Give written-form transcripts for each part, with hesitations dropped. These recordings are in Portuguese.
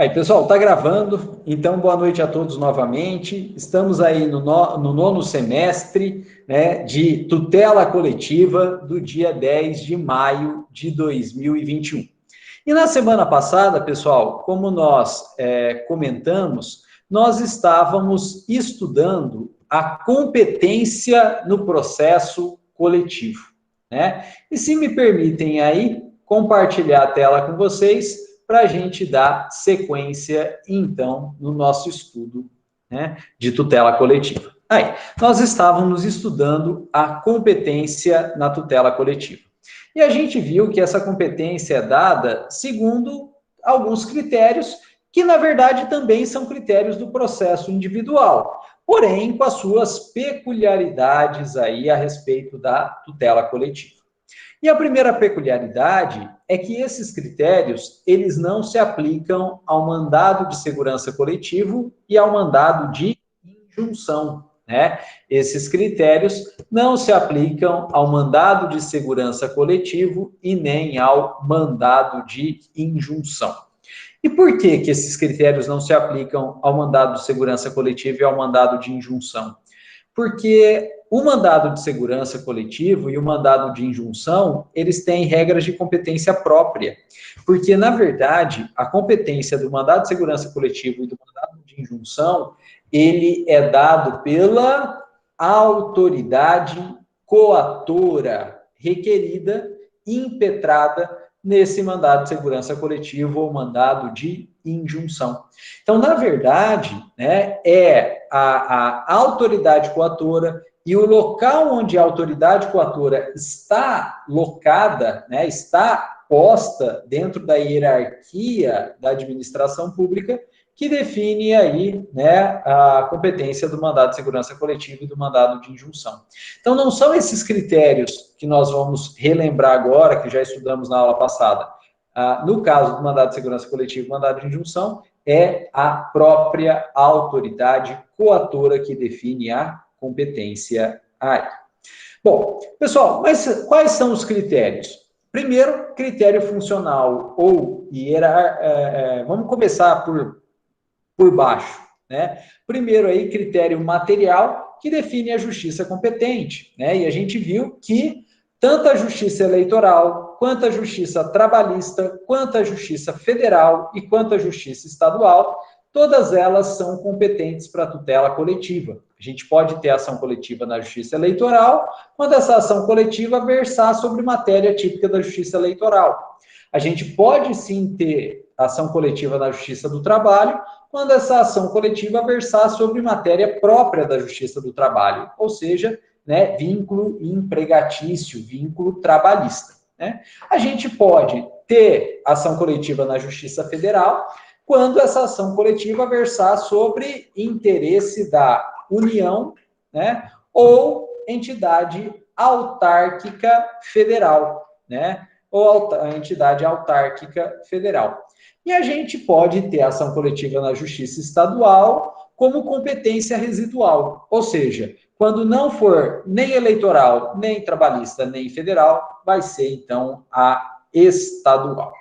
Aí, pessoal, tá gravando, então boa noite a todos novamente. Estamos aí no nono semestre, né, de tutela coletiva do dia 10 de maio de 2021. E na semana passada, pessoal, como nós comentamos, nós estávamos estudando a competência no processo coletivo, né? E se me permitem aí compartilhar a tela com vocês, para a gente dar sequência, então, no nosso estudo, né, de tutela coletiva. Aí, nós estávamos estudando a competência na tutela coletiva. E a gente viu que essa competência é dada segundo alguns critérios, que na verdade também são critérios do processo individual, porém com as suas peculiaridades aí a respeito da tutela coletiva. E a primeira peculiaridade é que esses critérios, eles não se aplicam ao mandado de segurança coletivo e ao mandado de injunção, né? Esses critérios não se aplicam ao mandado de segurança coletivo e nem ao mandado de injunção. E por que que esses critérios não se aplicam ao mandado de segurança coletiva e ao mandado de injunção? Porque o mandado de segurança coletivo e o mandado de injunção, eles têm regras de competência própria. Porque, na verdade, a competência do mandado de segurança coletivo e do mandado de injunção, ele é dado pela autoridade coatora requerida, impetrada nesse mandado de segurança coletivo ou mandado de injunção. Então, na verdade, né, é a autoridade coatora e o local onde a autoridade coatora está locada, né, está posta dentro da hierarquia da administração pública, que define aí, né, a competência do mandado de segurança coletiva e do mandado de injunção. Então, não são esses critérios que nós vamos relembrar agora, que já estudamos na aula passada. No caso do mandado de segurança coletiva e mandado de injunção, é a própria autoridade coatora que define a competência aí. Bom, pessoal, mas quais são os critérios? Primeiro, critério funcional ou hierárquico. Vamos começar por baixo, né? Primeiro aí, critério material, que define a justiça competente, né? E a gente viu que tanto a justiça eleitoral, quanto a justiça trabalhista, quanto a justiça federal e quanto a justiça estadual, todas elas são competentes para a tutela coletiva. A gente pode ter ação coletiva na justiça eleitoral, quando essa ação coletiva versar sobre matéria típica da justiça eleitoral. A gente pode sim ter ação coletiva na justiça do trabalho, quando essa ação coletiva versar sobre matéria própria da justiça do trabalho, ou seja, né, vínculo empregatício, vínculo trabalhista. Né? A gente pode ter ação coletiva na Justiça Federal quando essa ação coletiva versar sobre interesse da União, né, ou entidade autárquica federal, né, ou entidade autárquica federal. E a gente pode ter ação coletiva na Justiça Estadual como competência residual, ou seja, quando não for nem eleitoral, nem trabalhista, nem federal, vai ser, então, a estadual.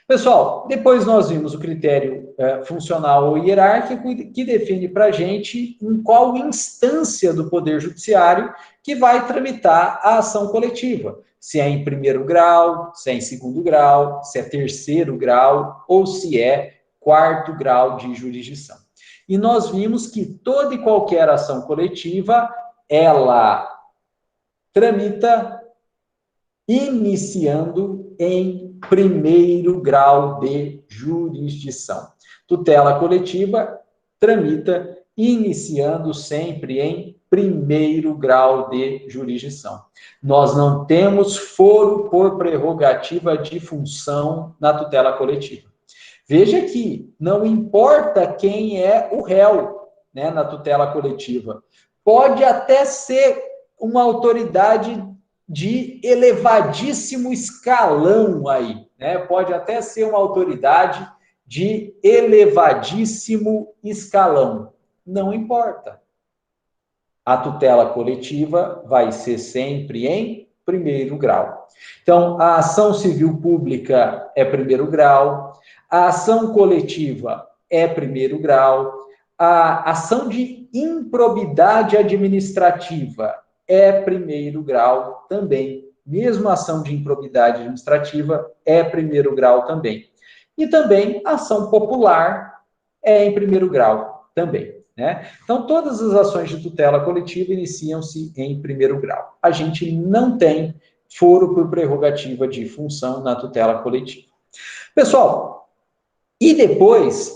Pessoal, depois nós vimos o critério funcional ou hierárquico, que define para a gente em qual instância do Poder Judiciário que vai tramitar a ação coletiva. Se é em primeiro grau, se é em segundo grau, se é terceiro grau ou se é quarto grau de jurisdição. E nós vimos que toda e qualquer ação coletiva, ela tramita iniciando em primeiro grau de jurisdição. Tutela coletiva tramita iniciando sempre em primeiro grau de jurisdição. Nós não temos foro por prerrogativa de função na tutela coletiva. Veja que não importa quem é o réu, né, na tutela coletiva. Pode até ser uma autoridade de elevadíssimo escalão aí, né? Pode até ser uma autoridade de elevadíssimo escalão. Não importa. A tutela coletiva vai ser sempre em primeiro grau. Então, a ação civil pública é primeiro grau, a ação coletiva é primeiro grau, a ação de improbidade administrativa é primeiro grau também. Mesmo a ação de improbidade administrativa é primeiro grau também. E também a ação popular é em primeiro grau também, né? Então, todas as ações de tutela coletiva iniciam-se em primeiro grau. A gente não tem foro por prerrogativa de função na tutela coletiva. Pessoal, e depois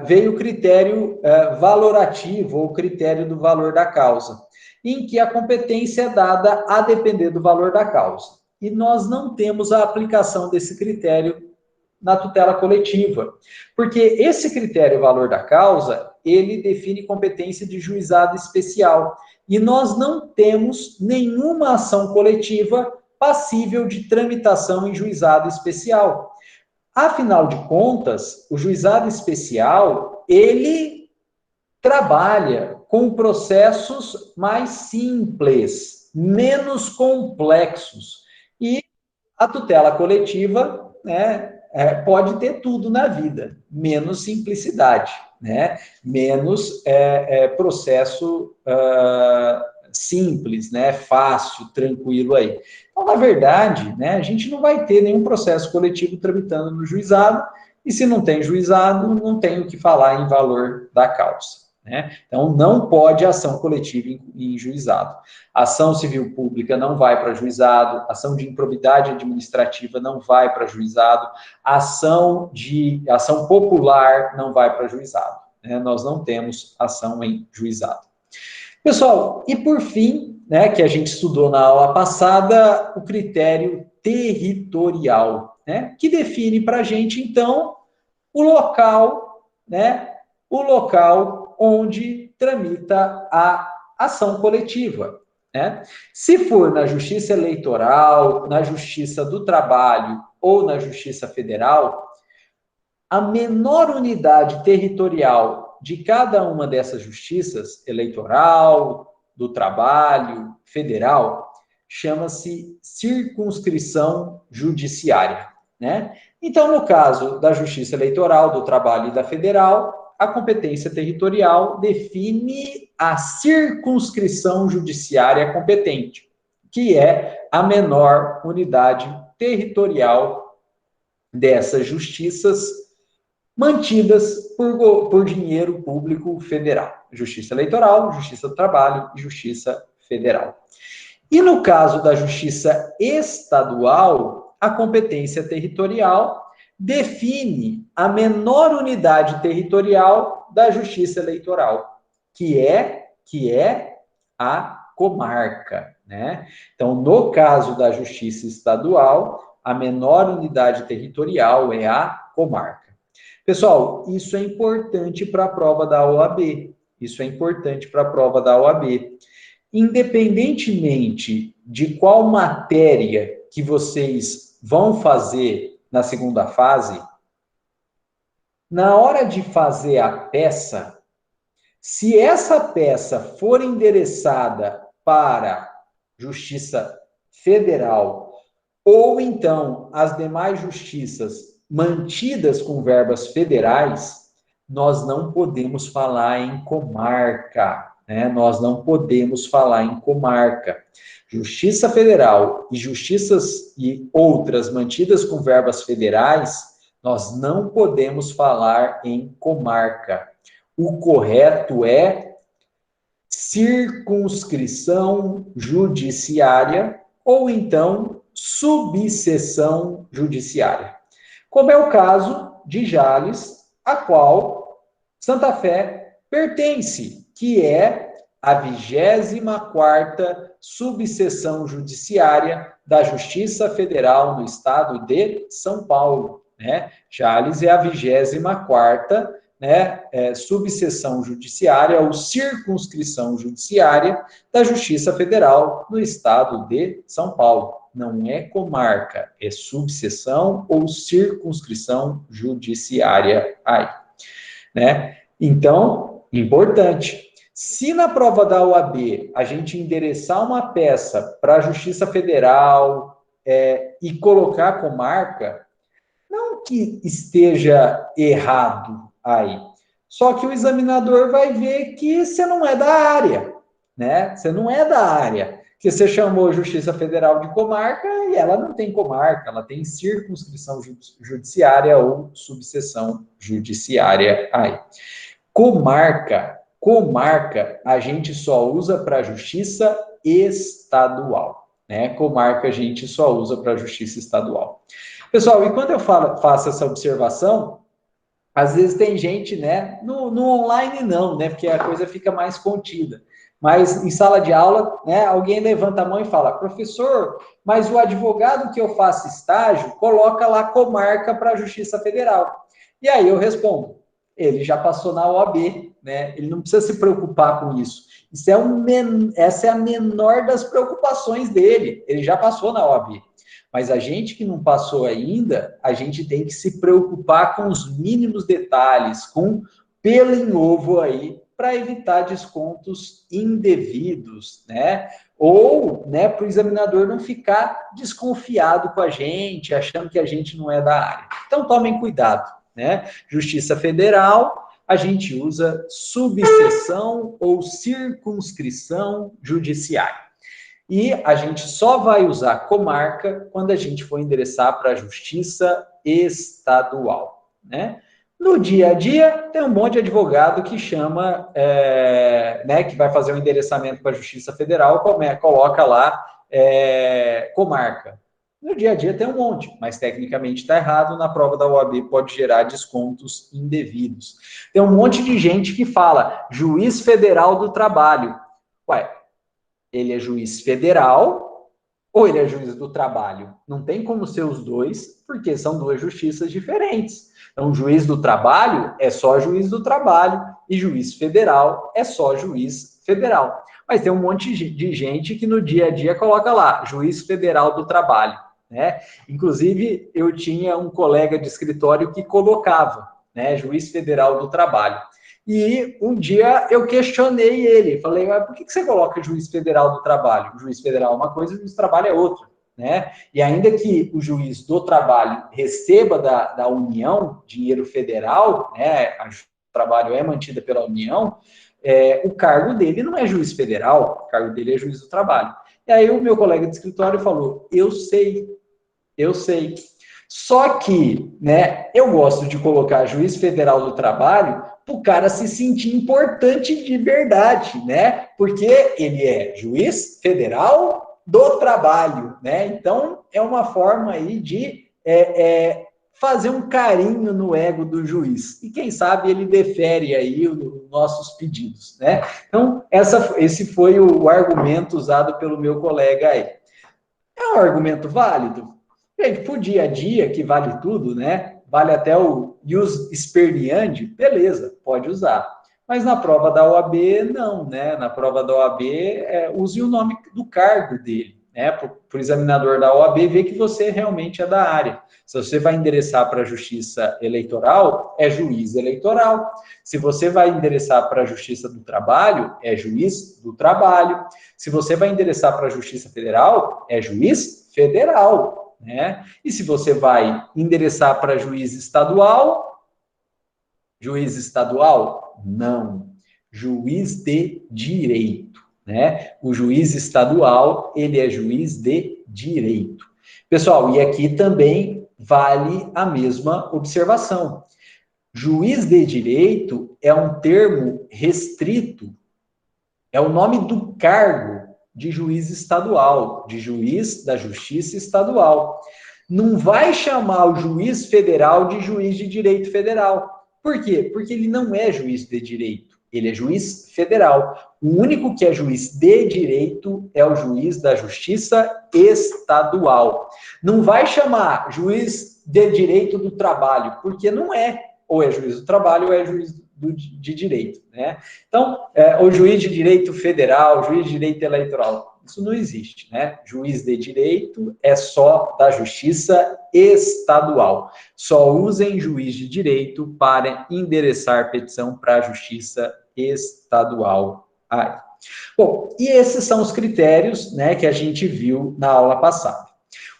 veio o critério valorativo, ou critério do valor da causa, em que a competência é dada a depender do valor da causa. E nós não temos a aplicação desse critério na tutela coletiva, porque esse critério valor da causa, ele define competência de juizado especial, e nós não temos nenhuma ação coletiva passível de tramitação em juizado especial. Afinal de contas, o juizado especial, ele trabalha com processos mais simples, menos complexos, e a tutela coletiva, né, pode ter tudo na vida, menos simplicidade, né? Menos processo simples, né? Fácil, tranquilo aí. Então, na verdade, né, a gente não vai ter nenhum processo coletivo tramitando no juizado, e se não tem juizado, não tem o que falar em valor da causa. Né? Então, não pode ação coletiva em juizado. Ação civil pública não vai para juizado, ação de improbidade administrativa não vai para juizado, ação popular não vai para juizado. Né? Nós não temos ação em juizado. Pessoal, e por fim, né, que a gente estudou na aula passada, o critério territorial, né, que define para a gente, então, o local, né, o local onde tramita a ação coletiva. Né? Se for na Justiça Eleitoral, na Justiça do Trabalho ou na Justiça Federal, a menor unidade territorial de cada uma dessas justiças, eleitoral, do trabalho, federal, chama-se circunscrição judiciária. Né? Então, no caso da Justiça Eleitoral, do Trabalho e da Federal, a competência territorial define a circunscrição judiciária competente, que é a menor unidade territorial dessas justiças mantidas por dinheiro público federal. Justiça Eleitoral, Justiça do Trabalho e Justiça Federal. E no caso da Justiça Estadual, a competência territorial define a menor unidade territorial da Justiça Eleitoral, que é a comarca, né? Então, no caso da Justiça Estadual, a menor unidade territorial é a comarca. Pessoal, isso é importante para a prova da OAB. Isso é importante para a prova da OAB. Independentemente de qual matéria que vocês vão fazer na segunda fase, na hora de fazer a peça, se essa peça for endereçada para Justiça Federal ou então as demais justiças mantidas com verbas federais, nós não podemos falar em comarca, né? Nós não podemos falar em comarca. Justiça Federal e justiças e outras mantidas com verbas federais, nós não podemos falar em comarca. O correto é circunscrição judiciária ou então subseção judiciária. Como é o caso de Jales, a qual Santa Fé pertence, que é a 24ª subseção judiciária da Justiça Federal no estado de São Paulo. Né? Jales é a 24ª, né, subseção judiciária ou circunscrição judiciária da Justiça Federal no estado de São Paulo. Não é comarca, é subseção ou circunscrição judiciária aí, né? Então, importante, Se na prova da OAB a gente endereçar uma peça para a Justiça Federal e colocar comarca, não que esteja errado aí, só que o examinador vai ver que você não é da área, né? Você não é da área, que você chamou a Justiça Federal de comarca e ela não tem comarca, ela tem circunscrição judiciária ou subseção judiciária aí. Comarca a gente só usa para a justiça estadual, né? Comarca a gente só usa para a justiça estadual. Pessoal, e quando eu faço essa observação, às vezes tem gente, né? No online não, né? Porque a coisa fica mais contida. Mas em sala de aula, né? Alguém levanta a mão e fala, professor, mas o advogado que eu faço estágio coloca lá comarca para a Justiça Federal. E aí eu respondo, ele já passou na OAB, né? Ele não precisa se preocupar com isso. Essa é a menor das preocupações dele. Ele já passou na OAB. Mas a gente que não passou ainda, a gente tem que se preocupar com os mínimos detalhes, com pelo em ovo aí, para evitar descontos indevidos, né? Ou, né, para o examinador não ficar desconfiado com a gente, achando que a gente não é da área. Então, tomem cuidado, né? Justiça Federal, a gente usa subseção ou circunscrição judiciária. E a gente só vai usar comarca quando a gente for endereçar para a Justiça Estadual, né? No dia a dia, tem um monte de advogado que chama, né, que vai fazer um endereçamento para a Justiça Federal, coloca lá comarca. No dia a dia tem um monte, mas tecnicamente está errado, na prova da OAB pode gerar descontos indevidos. Tem um monte de gente que fala juiz federal do trabalho. Ué, ele é juiz federal ou ele é juiz do trabalho? Não tem como ser os dois, porque são duas justiças diferentes. Então, juiz do trabalho é só juiz do trabalho e juiz federal é só juiz federal. Mas tem um monte de gente que no dia a dia coloca lá, juiz federal do trabalho, né? Inclusive, eu tinha um colega de escritório que colocava, né, juiz federal do trabalho. E um dia eu questionei ele, falei, mas por que você coloca juiz federal do trabalho? O juiz federal é uma coisa, o juiz do trabalho é outra, né? E ainda que o juiz do trabalho receba da União dinheiro federal, né? O trabalho é mantida pela União, o cargo dele não é juiz federal, o cargo dele é juiz do trabalho. E aí o meu colega de escritório falou, eu sei. Só que, né, eu gosto de colocar juiz federal do trabalho para o cara se sentir importante de verdade, né? Porque ele é juiz federal do trabalho, né? Então, é uma forma aí de fazer um carinho no ego do juiz. E quem sabe ele defere aí os nossos pedidos, né? Então, esse foi o argumento usado pelo meu colega aí. É um argumento válido? Gente, pro dia a dia, que vale tudo, né? Vale até o ius experiandi, beleza, pode usar. Mas na prova da OAB, não, né? Na prova da OAB, use o nome do cargo dele, né? Para o examinador da OAB ver que você realmente é da área. Se você vai endereçar para a Justiça Eleitoral, é juiz eleitoral. Se você vai endereçar para a Justiça do Trabalho, é juiz do trabalho. Se você vai endereçar para a Justiça Federal, é juiz federal, né? E se você vai endereçar para juiz estadual, não. Juiz de direito, né? O juiz estadual, ele é juiz de direito. Pessoal, e aqui também vale a mesma observação. Juiz de direito é um termo restrito, é o nome do cargo de juiz estadual, de juiz da Justiça Estadual. Não vai chamar o juiz federal de juiz de direito federal. Por quê? Porque ele não é juiz de direito, ele é juiz federal. O único que é juiz de direito é o juiz da Justiça Estadual. Não vai chamar juiz de direito do trabalho, porque não é. Ou é juiz do trabalho ou é juiz de direito, né? Então, o juiz de direito federal, juiz de direito eleitoral, isso não existe, né? Juiz de direito é só da Justiça Estadual. Só usem juiz de direito para endereçar petição para a Justiça estadual. Aí. Bom, e esses são os critérios, né, que a gente viu na aula passada.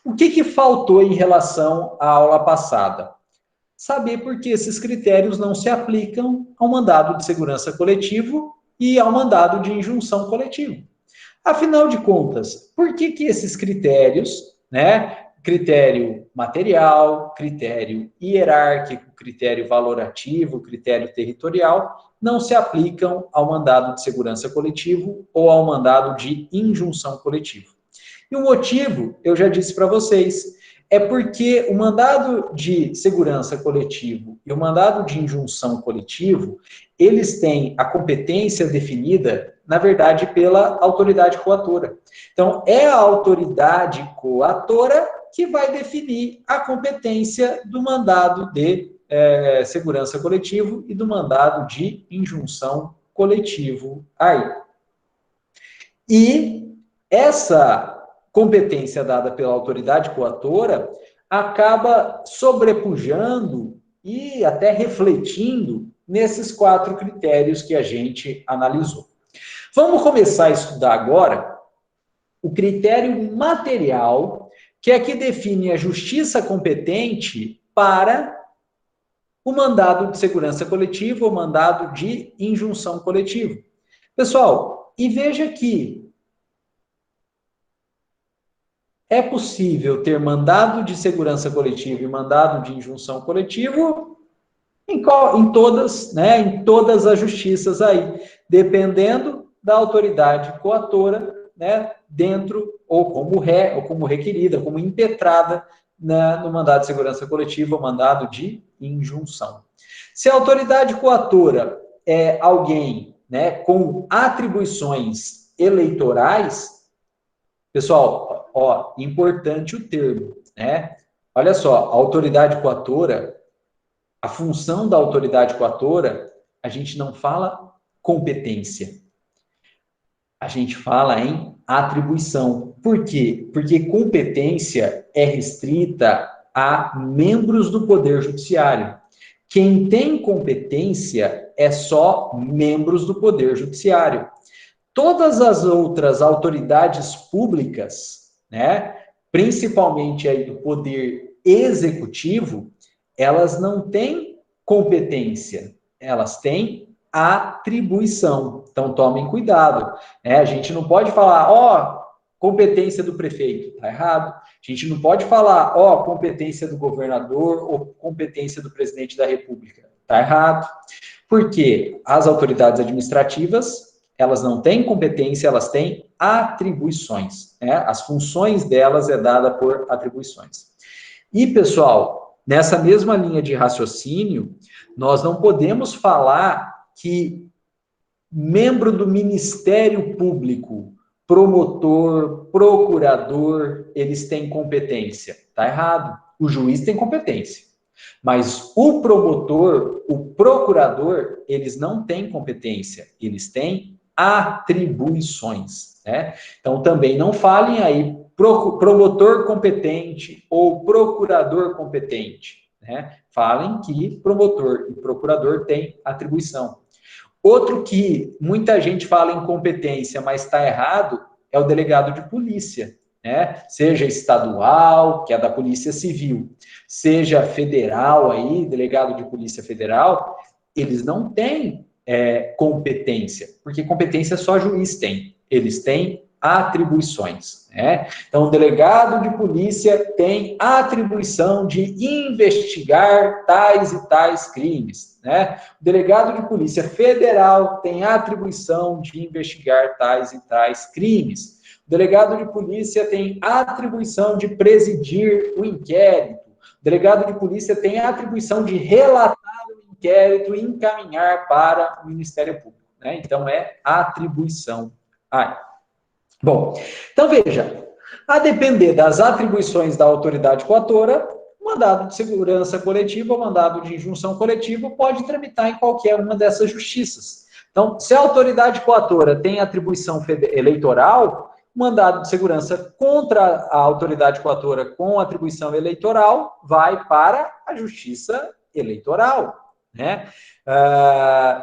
O que faltou em relação à aula passada? Saber por que esses critérios não se aplicam ao mandado de segurança coletivo e ao mandado de injunção coletiva. Afinal de contas, por que esses critérios, né, critério material, critério hierárquico, critério valorativo, critério territorial, não se aplicam ao mandado de segurança coletivo ou ao mandado de injunção coletiva? E o motivo, eu já disse para vocês, é porque o mandado de segurança coletivo e o mandado de injunção coletivo, eles têm a competência definida, na verdade, pela autoridade coatora. Então, é a autoridade coatora que vai definir a competência do mandado de segurança coletivo e do mandado de injunção coletivo aí. E essa competência dada pela autoridade coatora acaba sobrepujando e até refletindo nesses 4 critérios que a gente analisou. Vamos começar a estudar agora o critério material, que é que define a justiça competente para o mandado de segurança coletiva ou mandado de injunção coletiva. Pessoal, e veja que é possível ter mandado de segurança coletiva e mandado de injunção coletiva em todas, né, em todas as justiças aí, dependendo da autoridade coatora, né, dentro ou como ré, ou como requerida, como impetrada no mandado de segurança coletiva ou mandado de injunção. Se a autoridade coatora é alguém, né, com atribuições eleitorais, pessoal, ó, importante o termo, né? Olha só, a autoridade coatora, a função da autoridade coatora, a gente não fala competência. A gente fala em atribuição. Por quê? Porque competência é restrita a membros do Poder Judiciário. Quem tem competência é só membros do Poder Judiciário. Todas as outras autoridades públicas, né, principalmente aí do poder executivo, elas não têm competência, elas têm atribuição. Então, tomem cuidado, né? A gente não pode falar, ó, competência do prefeito, tá errado. A gente não pode falar, ó, competência do governador ou competência do presidente da República, tá errado. Porque as autoridades administrativas, elas não têm competência, elas têm atribuições, né? As funções delas é dada por atribuições. E, pessoal, nessa mesma linha de raciocínio, nós não podemos falar que membro do Ministério Público, promotor, procurador, eles têm competência. Está errado. O juiz tem competência. Mas o promotor, o procurador, eles não têm competência, eles têm atribuições, né? Então, também não falem aí promotor competente ou procurador competente, né? Falem que promotor e procurador têm atribuição. Outro que muita gente fala em competência, mas está errado, é o delegado de polícia, né? Seja estadual, que é da Polícia Civil, seja federal aí, delegado de Polícia Federal, eles não têm competência, porque competência só juiz tem, eles têm atribuições, né? Então, o delegado de polícia tem atribuição de investigar tais e tais crimes, né? O delegado de polícia federal tem atribuição de investigar tais e tais crimes. O delegado de polícia tem atribuição de presidir o inquérito. O delegado de polícia tem atribuição de relatar o inquérito e encaminhar para o Ministério Público, né? Então, é atribuição. Bom, então veja, a depender das atribuições da autoridade coatora, o mandado de segurança coletiva ou mandado de injunção coletiva pode tramitar em qualquer uma dessas justiças. Então, se a autoridade coatora tem atribuição eleitoral, o mandado de segurança contra a autoridade coatora com atribuição eleitoral vai para a justiça eleitoral. né?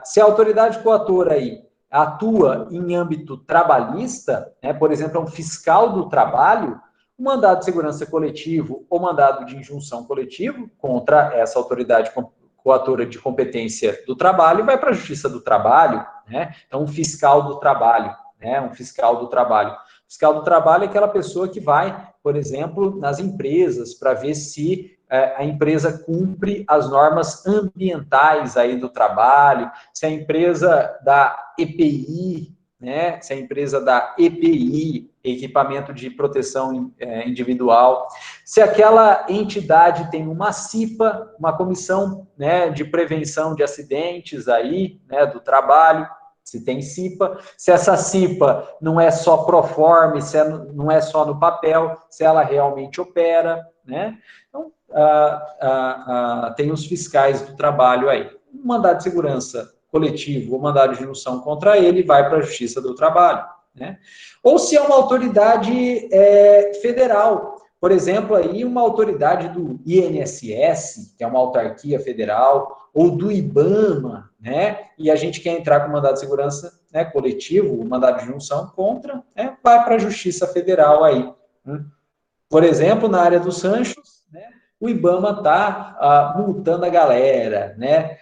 Se a autoridade coatora aí atua em âmbito trabalhista, né, por exemplo, é um fiscal do trabalho, o mandado de segurança coletivo ou mandado de injunção coletivo contra essa autoridade coatora de competência do trabalho vai para a Justiça do Trabalho, né? Então, um fiscal do trabalho, né? Um fiscal do trabalho. O fiscal do trabalho é aquela pessoa que vai, por exemplo, nas empresas para ver se a empresa cumpre as normas ambientais aí do trabalho, se a empresa da EPI, né, se a empresa da EPI, Equipamento de Proteção Individual, se aquela entidade tem uma CIPA, uma comissão, né, de prevenção de acidentes aí, né, do trabalho, se tem CIPA, se essa CIPA não é só proforme, se não é só no papel, se ela realmente opera, né? Então, tem os fiscais do trabalho aí. Um mandado de segurança coletivo ou mandado de injunção contra ele vai para a Justiça do Trabalho, né? Ou se é uma autoridade federal, por exemplo, aí uma autoridade do INSS, que é uma autarquia federal, ou do IBAMA, né? E a gente quer entrar com mandado de segurança, né, coletivo, o mandado de injunção contra, né, vai para a Justiça Federal aí. Por exemplo, na área dos ranchos, né, o IBAMA está multando a galera, né?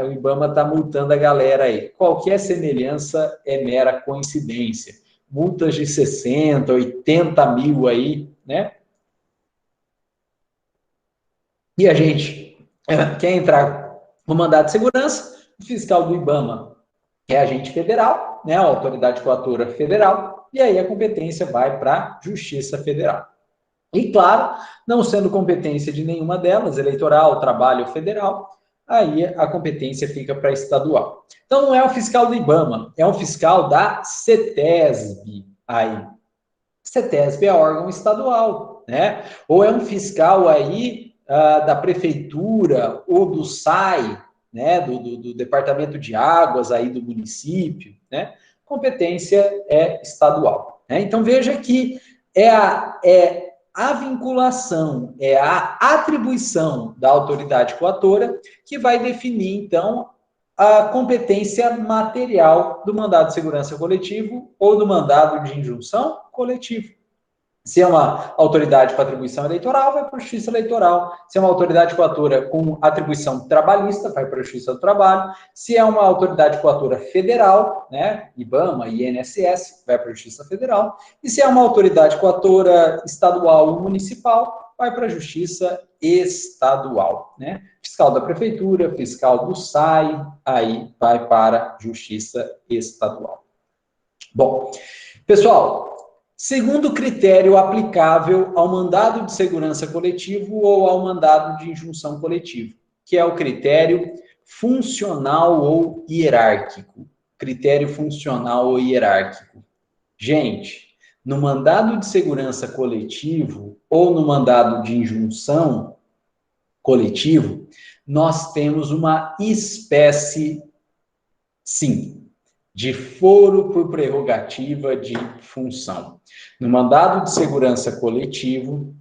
O IBAMA está multando a galera aí. Qualquer semelhança é mera coincidência. Multas de 60, 80 mil aí, né? E a gente quer entrar no mandado de segurança, o fiscal do IBAMA é agente federal, né? A autoridade coatora federal, e aí a competência vai para a Justiça Federal. E, claro, não sendo competência de nenhuma delas, eleitoral, trabalho ou federal, aí a competência fica para estadual. Então, não é o fiscal do IBAMA, é um fiscal da CETESB. Aí, CETESB é órgão estadual, né? Ou é um fiscal aí da prefeitura ou do SAI, né? Do Departamento de Águas aí do município, né? Competência é estadual, né? Então, veja que a vinculação, é a atribuição da autoridade coatora que vai definir, então, a competência material do mandado de segurança coletivo ou do mandado de injunção coletivo. Se é uma autoridade com atribuição eleitoral, vai para a Justiça Eleitoral. Se é uma autoridade coatora com atribuição trabalhista, vai para a Justiça do Trabalho. Se é uma autoridade coatora federal, né, IBAMA, INSS, vai para a Justiça Federal. E se é uma autoridade coatora estadual ou municipal, vai para a Justiça Estadual, né? Fiscal da Prefeitura, fiscal do SAI, aí vai para a Justiça Estadual. Bom, pessoal, segundo critério aplicável ao mandado de segurança coletivo ou ao mandado de injunção coletivo, que é o critério funcional ou hierárquico. Critério funcional ou hierárquico. Gente, no mandado de segurança coletivo ou no mandado de injunção coletivo, nós temos uma espécie, sim, de foro por prerrogativa de função. No mandado de segurança coletivo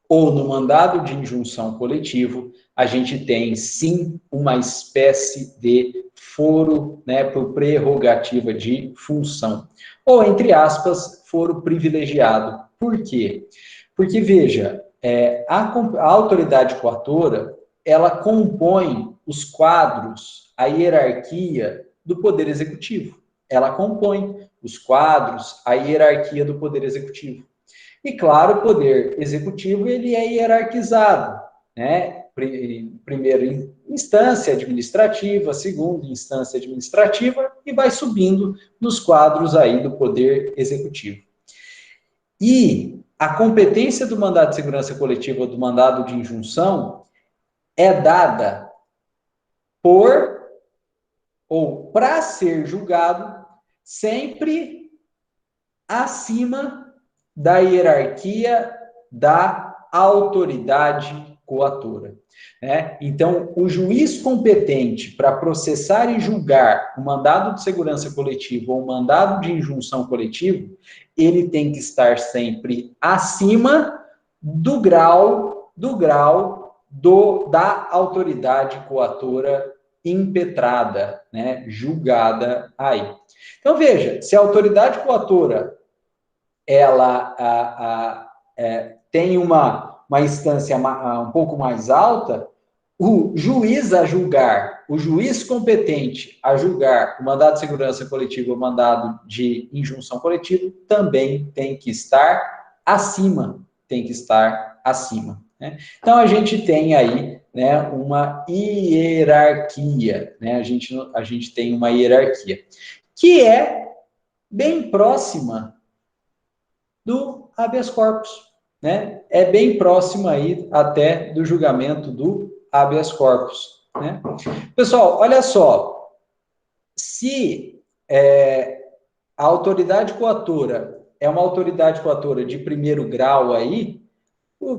ou no mandado de injunção coletivo, a gente tem, sim, uma espécie de foro, né, por prerrogativa de função. Ou, entre aspas, foro privilegiado. Por quê? Porque, veja, a autoridade coatora, ela compõe os quadros, a hierarquia do Poder Executivo. Ela compõe os quadros, a hierarquia do Poder Executivo. E, claro, o Poder Executivo ele é hierarquizado, né? Primeira instância administrativa, segunda instância administrativa, e vai subindo nos quadros aí do Poder Executivo. E a competência do mandado de segurança coletiva ou do mandado de injunção é dada por ou para ser julgado sempre acima da hierarquia da autoridade coatora, né? Então, o juiz competente para processar e julgar o mandado de segurança coletiva ou o mandado de injunção coletivo, ele tem que estar sempre acima do grau da autoridade coatora impetrada, né, julgada aí. Então, veja, se a autoridade coatora ela tem uma instância um pouco mais alta, o juiz a julgar, o juiz competente a julgar o mandado de segurança coletiva ou o mandado de injunção coletiva também tem que estar acima, né? Então, a gente tem aí, né, uma hierarquia, né? A gente tem uma hierarquia que é bem próxima do habeas corpus, né? É bem próximo aí até do julgamento do habeas corpus, né? Pessoal, olha só, se a autoridade coatora é uma autoridade coatora de primeiro grau aí,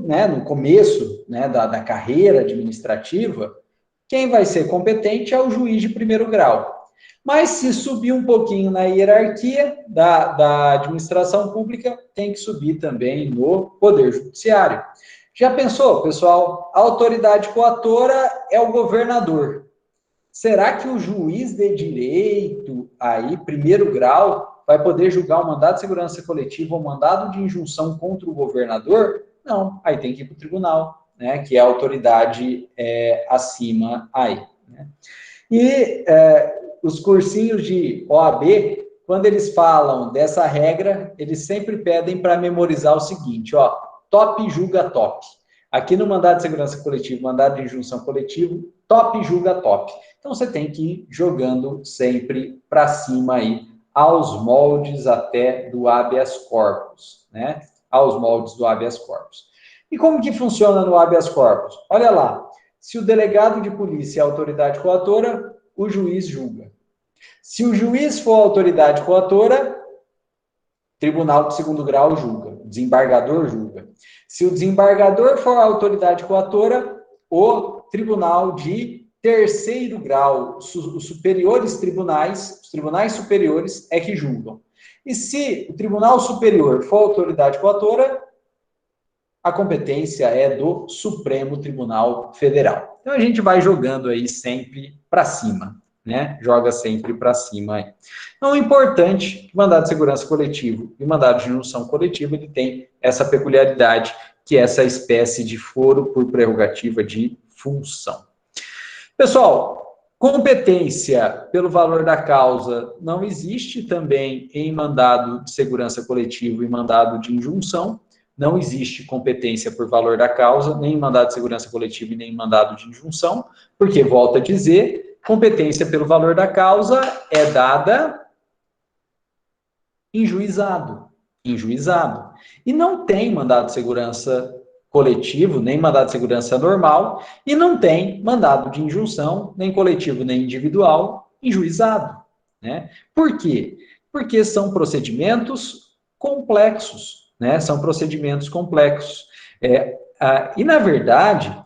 né, no começo, né, da carreira administrativa, quem vai ser competente é o juiz de primeiro grau. Mas se subir um pouquinho na hierarquia da administração pública, tem que subir também no Poder Judiciário. Já pensou, pessoal? A autoridade coatora é o governador. Será que o juiz de direito, aí, primeiro grau, vai poder julgar o mandado de segurança coletiva ou mandado de injunção contra o governador? Não, aí tem que ir para o tribunal, né, que é a autoridade acima aí, né? E os cursinhos de OAB, quando eles falam dessa regra, eles sempre pedem para memorizar o seguinte, ó, top julga top. Aqui no mandado de segurança coletiva, mandado de injunção coletiva, top julga top. Então, você tem que ir jogando sempre para cima aí, aos moldes até do habeas corpus, né? Aos moldes do habeas corpus. E como que funciona no habeas corpus? Olha lá, se o delegado de polícia é a autoridade coatora, o juiz julga. Se o juiz for a autoridade coatora, tribunal de segundo grau julga, desembargador julga. Se o desembargador for a autoridade coatora, o tribunal de terceiro grau, os superiores tribunais, os tribunais superiores é que julgam. E se o tribunal superior for a autoridade coatora, a competência é do Supremo Tribunal Federal. Então a gente vai jogando aí sempre para cima, né? Joga sempre para cima aí. Então o importante é que o mandado de segurança coletivo e o mandado de injunção coletiva, ele tem essa peculiaridade, que é essa espécie de foro por prerrogativa de função. Pessoal, competência pelo valor da causa não existe também em mandado de segurança coletivo e mandado de injunção. Não existe competência por valor da causa, nem em mandado de segurança coletiva e nem em mandado de injunção, porque, volto a dizer, competência pelo valor da causa é dada em juizado. Em juizado. E não tem mandado de segurança coletivo, nem mandado de segurança normal, e não tem mandado de injunção, nem coletivo, nem individual, em juizado, né? Por quê? Porque são procedimentos complexos, né? São procedimentos complexos. E, na verdade,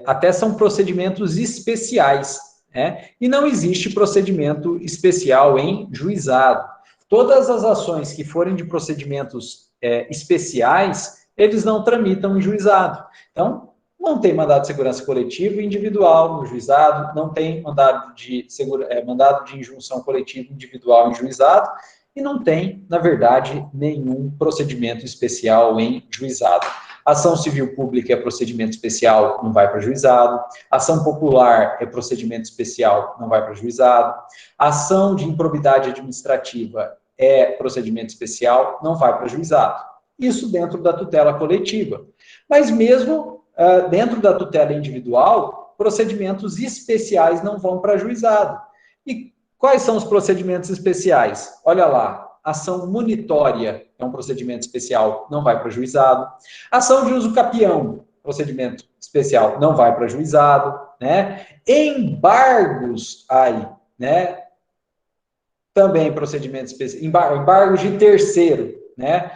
até são procedimentos especiais, né? E não existe procedimento especial em juizado. Todas as ações que forem de procedimentos especiais, eles não tramitam em juizado. Então, não tem mandado de segurança coletiva individual no juizado, não tem mandado de injunção coletiva individual em juizado, e não tem, na verdade, nenhum procedimento especial em juizado. Ação civil pública é procedimento especial, não vai para juizado. Ação popular é procedimento especial, não vai para juizado. Ação de improbidade administrativa é procedimento especial, não vai para juizado. Isso dentro da tutela coletiva. Mas mesmo dentro da tutela individual, procedimentos especiais não vão para juizado. E quais são os procedimentos especiais? Olha lá, ação munitória é um procedimento especial, não vai para juizado. Ação de uso capião, procedimento especial, não vai para juizado, né? Embargos aí, né? Também procedimento especial, embargos de terceiro, né?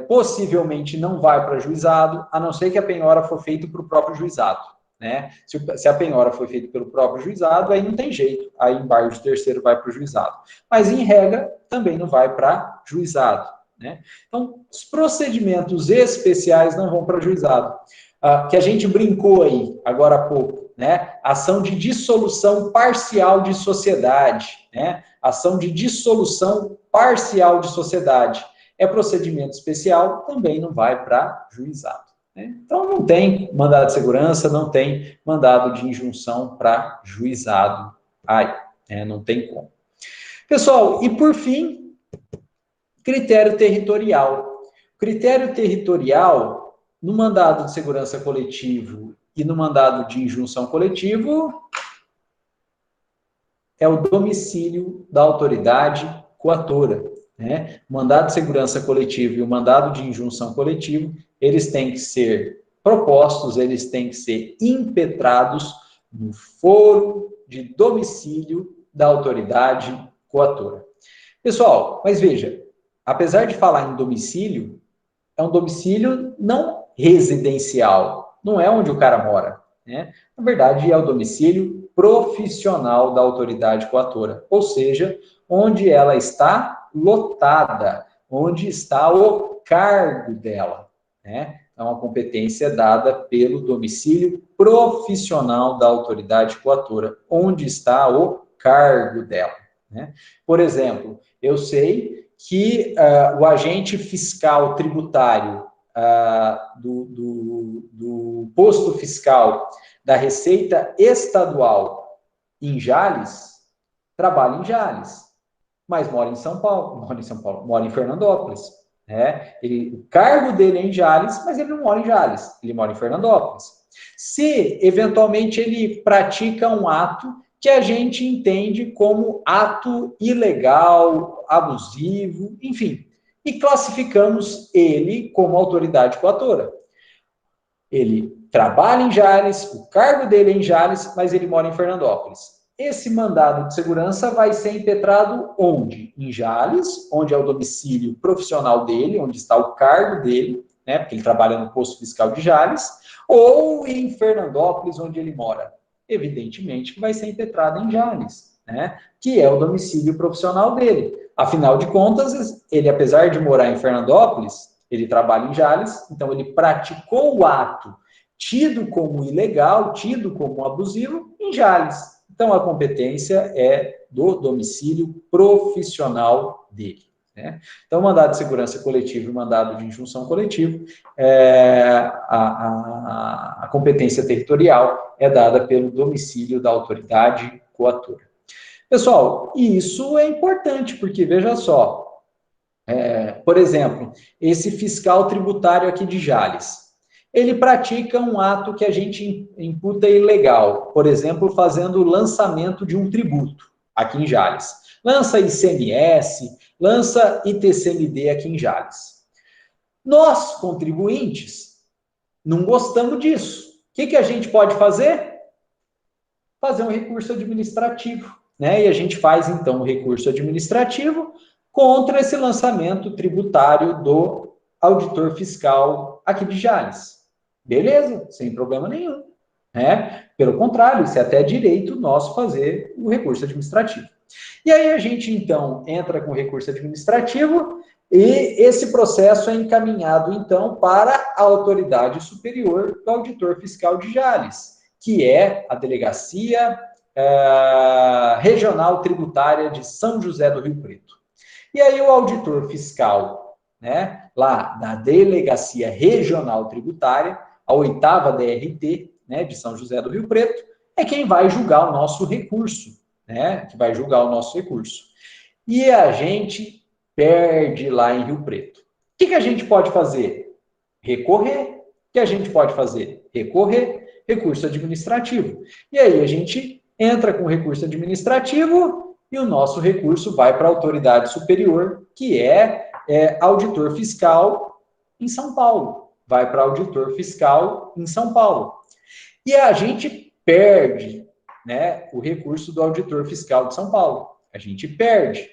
Possivelmente não vai para juizado, a não ser que a penhora for feita para o próprio juizado, né? Se a penhora foi feita pelo próprio juizado, aí não tem jeito, aí embargo de terceiro vai para o juizado. Mas, em regra, também não vai para juizado, né? Então, os procedimentos especiais não vão para juizado. que a gente brincou aí agora há pouco, né? Ação de dissolução parcial de sociedade, né? Ação de dissolução parcial de sociedade. É procedimento especial, também não vai para juizado, né? Então, não tem mandado de segurança, não tem mandado de injunção para juizado aí, né? Não tem como. Pessoal, e por fim, critério territorial. Critério territorial, no mandado de segurança coletivo e no mandado de injunção coletivo, é o domicílio da autoridade coatora, né? O mandado de segurança coletivo e o mandado de injunção coletivo, eles têm que ser propostos, eles têm que ser impetrados no foro de domicílio da autoridade coatora. Pessoal, mas veja, apesar de falar em domicílio, é um domicílio não residencial, não é onde o cara mora, né? Na verdade, é o domicílio profissional da autoridade coatora, ou seja, onde ela está lotada, onde está o cargo dela, né? Então, a competência é dada pelo domicílio profissional da autoridade coatora, onde está o cargo dela, né? Por exemplo, eu sei que o agente fiscal tributário do posto fiscal da Receita Estadual em Jales trabalha em Jales, mas mora em São Paulo, mora em Fernandópolis. Né? O cargo dele é em Jales, mas ele não mora em Jales, ele mora em Fernandópolis. Se, eventualmente, ele pratica um ato que a gente entende como ato ilegal, abusivo, enfim, e classificamos ele como autoridade coatora. Ele trabalha em Jales, o cargo dele é em Jales, mas ele mora em Fernandópolis. Esse mandado de segurança vai ser impetrado onde? Em Jales, onde é o domicílio profissional dele, onde está o cargo dele, né, porque ele trabalha no posto fiscal de Jales, ou em Fernandópolis, onde ele mora. Evidentemente que vai ser impetrado em Jales, né, que é o domicílio profissional dele. Afinal de contas, ele, apesar de morar em Fernandópolis, ele trabalha em Jales, então ele praticou o ato tido como ilegal, tido como abusivo, em Jales. Então, a competência é do domicílio profissional dele. Né? Então, mandado de segurança coletivo e mandado de injunção coletivo, a competência territorial é dada pelo domicílio da autoridade coatora. Pessoal, isso é importante, porque, veja só, por exemplo, esse fiscal tributário aqui de Jales, ele pratica um ato que a gente imputa ilegal, por exemplo, fazendo o lançamento de um tributo aqui em Jales. Lança ICMS, lança ITCMD aqui em Jales. Nós, contribuintes, não gostamos disso. O que a gente pode fazer? Fazer um recurso administrativo, né? E a gente faz, então, um recurso administrativo contra esse lançamento tributário do auditor fiscal aqui de Jales. Beleza, sem problema nenhum. Né? Pelo contrário, isso é até direito nosso fazer o recurso administrativo. E aí a gente, então, entra com o recurso administrativo e esse processo é encaminhado, então, para a autoridade superior do auditor fiscal de Jales, que é a Delegacia Regional Tributária de São José do Rio Preto. E aí o auditor fiscal, né, lá da Delegacia Regional Tributária, a 8ª DRT, né, de São José do Rio Preto, é quem vai julgar o nosso recurso, né, que vai julgar o nosso recurso. E a gente perde lá em Rio Preto. O que a gente pode fazer? Recorrer. O que a gente pode fazer? Recorrer. Recurso administrativo. E aí a gente entra com recurso administrativo e o nosso recurso vai para a autoridade superior, que é auditor fiscal em São Paulo. Vai para auditor fiscal em São Paulo. E a gente perde, né, o recurso do auditor fiscal de São Paulo. A gente perde.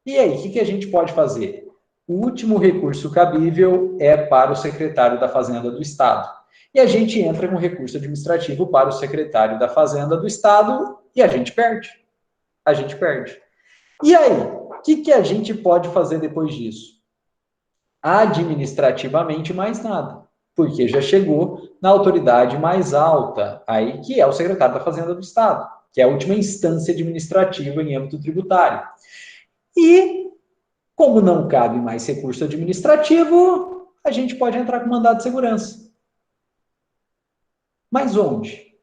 E aí, o que a gente pode fazer? O último recurso cabível é para o secretário da Fazenda do Estado. E a gente entra com recurso administrativo para o secretário da Fazenda do Estado e a gente perde. A gente perde. E aí, o que a gente pode fazer depois disso? Administrativamente, mais nada, porque já chegou na autoridade mais alta, aí, que é o secretário da Fazenda do Estado, que é a última instância administrativa em âmbito tributário. E, como não cabe mais recurso administrativo, a gente pode entrar com mandado de segurança. Mas onde?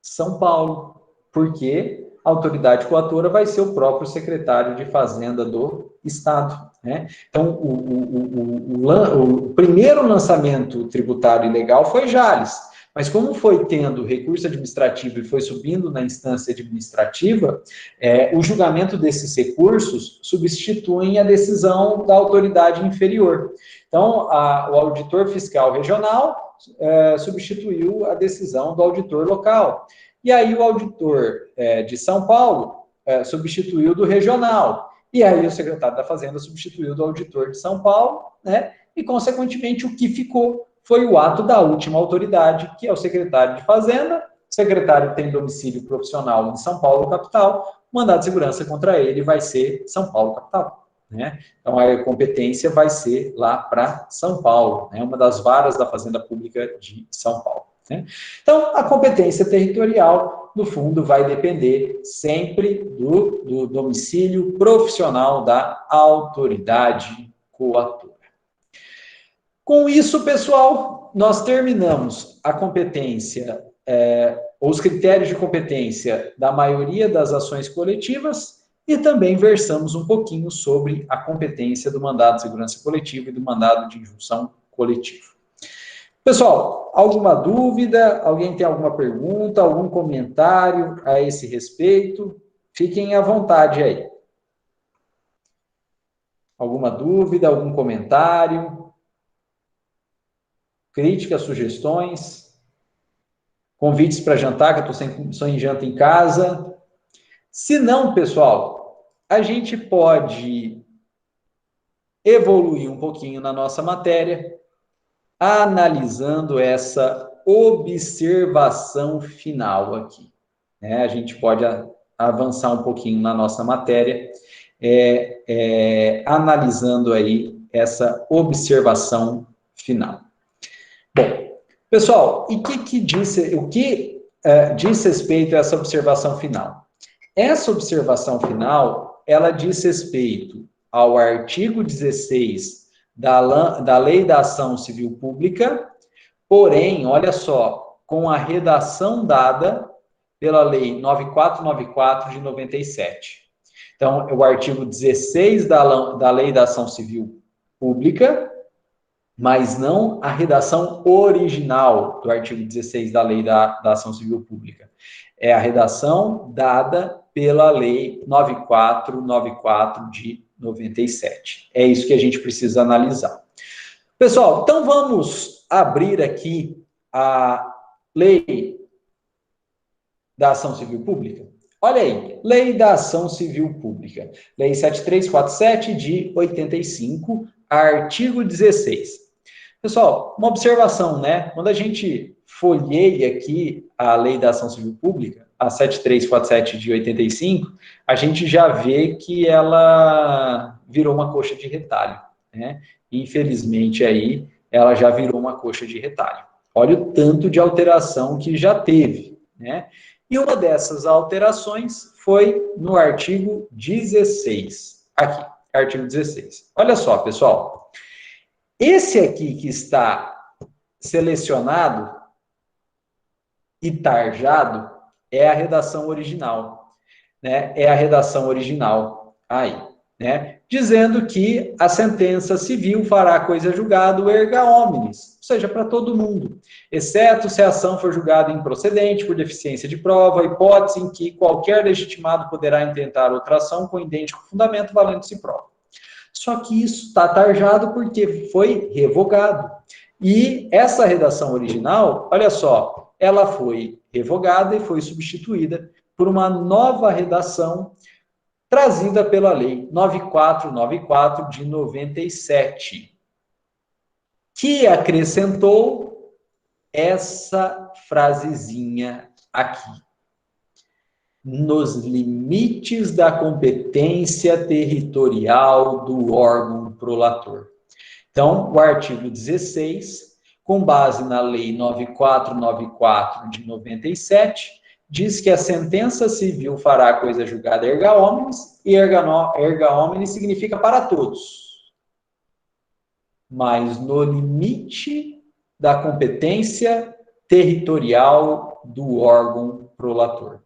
São Paulo. Porque a autoridade coatora vai ser o próprio secretário de Fazenda do Estado. Né? Então, o primeiro lançamento tributário ilegal foi Jales. Mas como foi tendo recurso administrativo e foi subindo na instância administrativa, o julgamento desses recursos substituem a decisão da autoridade inferior. Então, o auditor fiscal regional substituiu a decisão do auditor local. E aí o auditor de São Paulo substituiu do regional. E aí o secretário da Fazenda substituiu do auditor de São Paulo, né? E, consequentemente, o que ficou foi o ato da última autoridade, que é o secretário de Fazenda. O secretário tem domicílio profissional em São Paulo, capital. O mandado de segurança contra ele vai ser São Paulo, capital. Né? Então, a competência vai ser lá para São Paulo, né? Uma das varas da Fazenda Pública de São Paulo. Né? Então, a competência territorial, no fundo, vai depender sempre do domicílio profissional da autoridade coatora. Com isso, pessoal, nós terminamos a competência, os critérios de competência da maioria das ações coletivas e também versamos um pouquinho sobre a competência do mandado de segurança coletiva e do mandado de injunção coletiva. Pessoal, alguma dúvida? Alguém tem alguma pergunta, algum comentário a esse respeito? Fiquem à vontade aí. Alguma dúvida, algum comentário? Críticas, sugestões? Convites para jantar, que eu estou sem janta em casa. Se não, pessoal, a gente pode evoluir um pouquinho na nossa matéria, analisando essa observação final aqui. A gente pode avançar um pouquinho na nossa matéria, analisando aí essa observação final. Bom, pessoal, e o que diz respeito a essa observação final? Essa observação final, ela diz respeito ao artigo 16 da Lei da Ação Civil Pública, porém, olha só, com a redação dada pela Lei 9494 de 97. Então, é o artigo 16 da Lei da Ação Civil Pública, mas não a redação original do artigo 16 da Lei da Ação Civil Pública. É a redação dada pela Lei 9494 de 97. É isso que a gente precisa analisar. Pessoal, então vamos abrir aqui a Lei da Ação Civil Pública. Olha aí, Lei da Ação Civil Pública. Lei 7347 de 85, artigo 16. Pessoal, uma observação, né? Quando a gente folheia aqui a Lei da Ação Civil Pública, a 7347 de 85, a gente já vê que ela virou uma coxa de retalho, né? Infelizmente, aí, ela já virou uma coxa de retalho. Olha o tanto de alteração que já teve, né? E uma dessas alterações foi no artigo 16. Aqui, artigo 16. Olha só, pessoal. Esse aqui que está selecionado e tarjado é a redação original, né? É a redação original aí, né? Dizendo que a sentença civil fará coisa julgada erga omnes, ou seja, para todo mundo, exceto se a ação for julgada improcedente por deficiência de prova, hipótese em que qualquer legitimado poderá intentar outra ação com idêntico fundamento valendo-se prova. Só que isso está tarjado porque foi revogado. E essa redação original, olha só, ela foi revogada e foi substituída por uma nova redação trazida pela Lei 9494 de 97, que acrescentou essa frasezinha aqui. Nos limites da competência territorial do órgão prolator. Então, o artigo 16 com base na Lei 9494 de 97, diz que a sentença civil fará coisa julgada erga omnes, e erga omnes significa para todos, mas no limite da competência territorial do órgão prolator.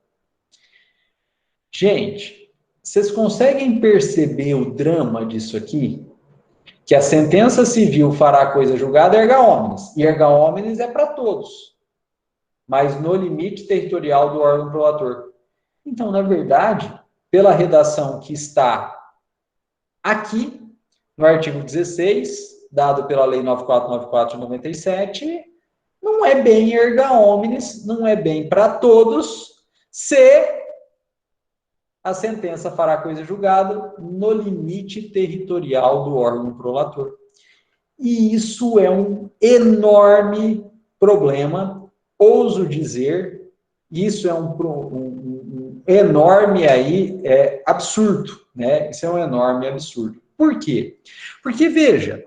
Gente, vocês conseguem perceber o drama disso aqui? Que a sentença civil fará coisa julgada erga omnes, e erga omnes é para todos, mas no limite territorial do órgão prolator. Então, na verdade, pela redação que está aqui, no artigo 16, dado pela Lei 9494 de 97, não é bem erga omnes, não é bem para todos, se a sentença fará coisa julgada no limite territorial do órgão prolator. E isso é um enorme problema, ouso dizer, isso é um enorme aí, absurdo, né? Isso é um enorme absurdo. Por quê? Porque, veja,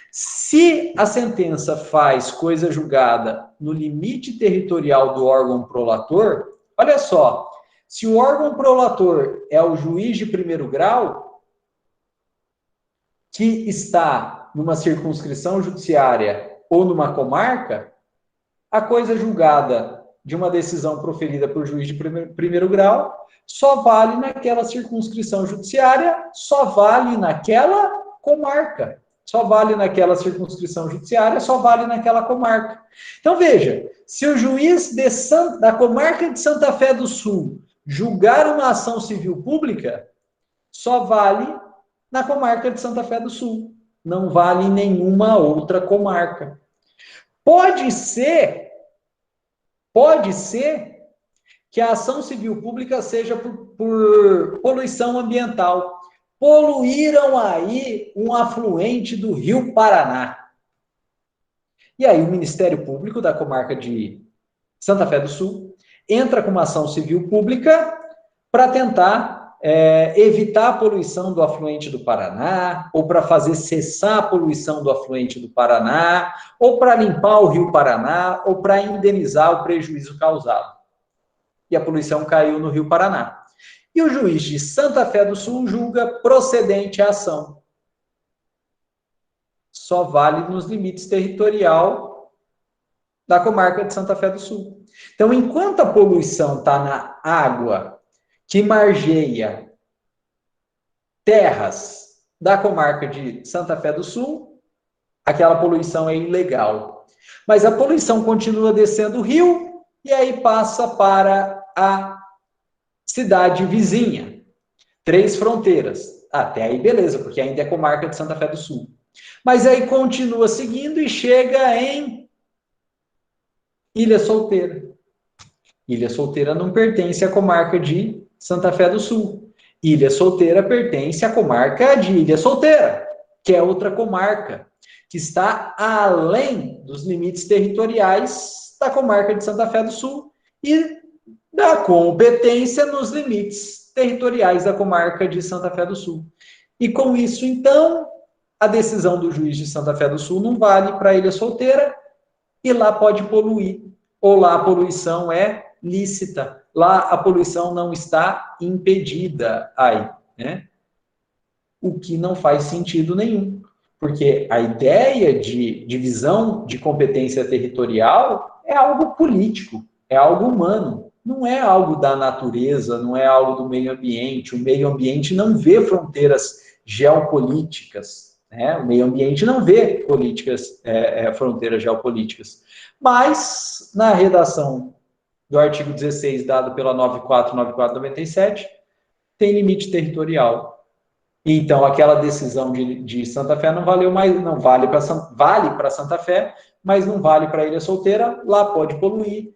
se a sentença faz coisa julgada no limite territorial do órgão prolator, olha só, se o órgão prolator é o juiz de primeiro grau, que está numa circunscrição judiciária ou numa comarca, a coisa julgada de uma decisão proferida por juiz de primeiro grau só vale naquela circunscrição judiciária, só vale naquela comarca. Só vale naquela circunscrição judiciária, só vale naquela comarca. Então, veja, se o juiz da comarca de Santa Fé do Sul julgar uma ação civil pública, só vale na comarca de Santa Fé do Sul. Não vale em nenhuma outra comarca. Pode ser que a ação civil pública seja por poluição ambiental. Poluíram aí um afluente do Rio Paraná. E aí o Ministério Público da comarca de Santa Fé do Sul entra com uma ação civil pública para tentar evitar a poluição do afluente do Paraná, ou para fazer cessar a poluição do afluente do Paraná, ou para limpar o Rio Paraná, ou para indenizar o prejuízo causado. E a poluição caiu no Rio Paraná. E o juiz de Santa Fé do Sul julga procedente a ação. Só vale nos limites territorial da comarca de Santa Fé do Sul. Então, enquanto a poluição está na água que margeia terras da comarca de Santa Fé do Sul, aquela poluição é ilegal. Mas a poluição continua descendo o rio e aí passa para a cidade vizinha. 3 fronteiras. Até aí beleza, porque ainda é comarca de Santa Fé do Sul. Mas aí continua seguindo e chega em Ilha Solteira. Ilha Solteira não pertence à comarca de Santa Fé do Sul. Ilha Solteira pertence à comarca de Ilha Solteira, que é outra comarca, que está além dos limites territoriais da comarca de Santa Fé do Sul e da competência nos limites territoriais da comarca de Santa Fé do Sul. E com isso, então, a decisão do juiz de Santa Fé do Sul não vale para a Ilha Solteira e lá pode poluir, ou lá a poluição é lícita. Lá a poluição não está impedida aí, né? O que não faz sentido nenhum, porque a ideia de divisão de competência territorial é algo político, é algo humano, não é algo da natureza, não é algo do meio ambiente. O meio ambiente não vê fronteiras geopolíticas, né? O meio ambiente não vê fronteiras geopolíticas. Mas, na redação do artigo 16, dado pela 9494/97, tem limite territorial. Então, aquela decisão de Santa Fé não valeu mais, não vale para Santa Fé, mas não vale para Ilha Solteira. Lá pode poluir,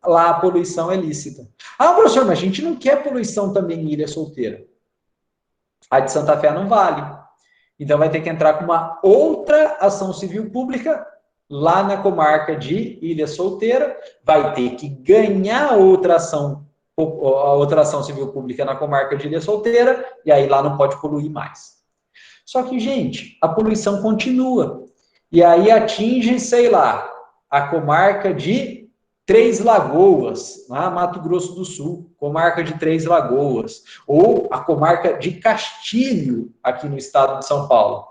lá a poluição é lícita. Ah, professor, mas a gente não quer poluição também em Ilha Solteira. A de Santa Fé não vale. Então, vai ter que entrar com uma outra ação civil pública lá na comarca de Ilha Solteira, vai ter que ganhar a outra ação civil pública na comarca de Ilha Solteira, e aí lá não pode poluir mais. Só que, gente, a poluição continua. E aí atinge, sei lá, a comarca de Três Lagoas, lá Mato Grosso do Sul, comarca de Três Lagoas, ou a comarca de Castilho, aqui no estado de São Paulo.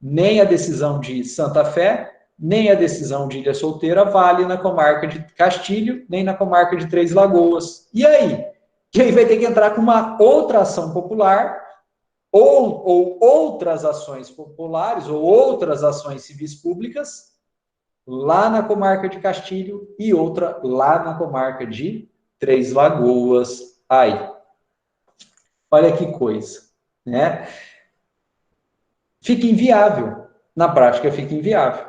Nem a decisão de Santa Fé, nem a decisão de Ilha Solteira vale na comarca de Castilho, nem na comarca de Três Lagoas. E aí? Quem vai ter que entrar com uma outra ação popular, ou outras ações populares, ou outras ações civis públicas, lá na comarca de Castilho e outra lá na comarca de Três Lagoas. Aí, olha que coisa, né? Fica inviável. Na prática, fica inviável.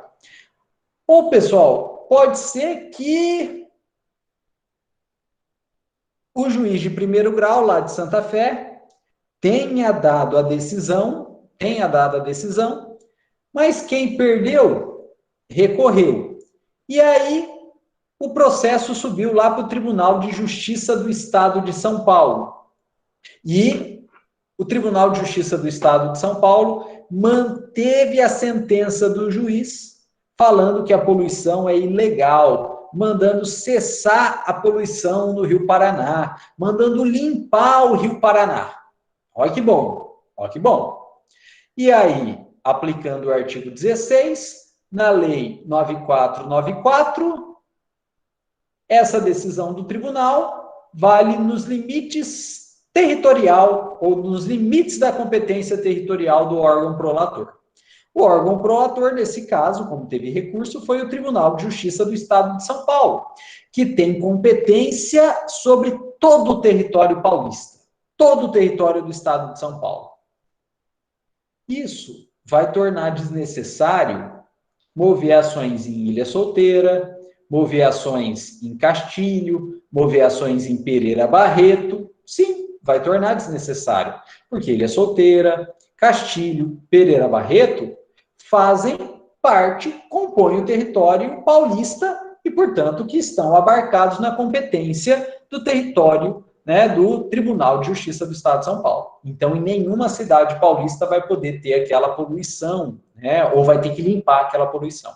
Ou, pessoal, pode ser que o juiz de primeiro grau lá de Santa Fé tenha dado a decisão, mas quem perdeu recorreu. E aí o processo subiu lá para o Tribunal de Justiça do Estado de São Paulo. E o Tribunal de Justiça do Estado de São Paulo manteve a sentença do juiz, falando que a poluição é ilegal, mandando cessar a poluição no Rio Paraná, mandando limpar o Rio Paraná. Olha que bom, olha que bom. E aí, aplicando o artigo 16, na Lei 9494, essa decisão do tribunal vale nos limites territorial ou nos limites da competência territorial do órgão prolator. O órgão prolator, nesse caso, como teve recurso, foi o Tribunal de Justiça do Estado de São Paulo, que tem competência sobre todo o território paulista, todo o território do Estado de São Paulo. Isso vai tornar desnecessário mover ações em Ilha Solteira, mover ações em Castilho, mover ações em Pereira Barreto. Sim, vai tornar desnecessário, porque Ilha Solteira, Castilho, Pereira Barreto fazem parte, compõem o território paulista e, portanto, que estão abarcados na competência do território, né, do Tribunal de Justiça do Estado de São Paulo. Então, em nenhuma cidade paulista vai poder ter aquela poluição, né, ou vai ter que limpar aquela poluição.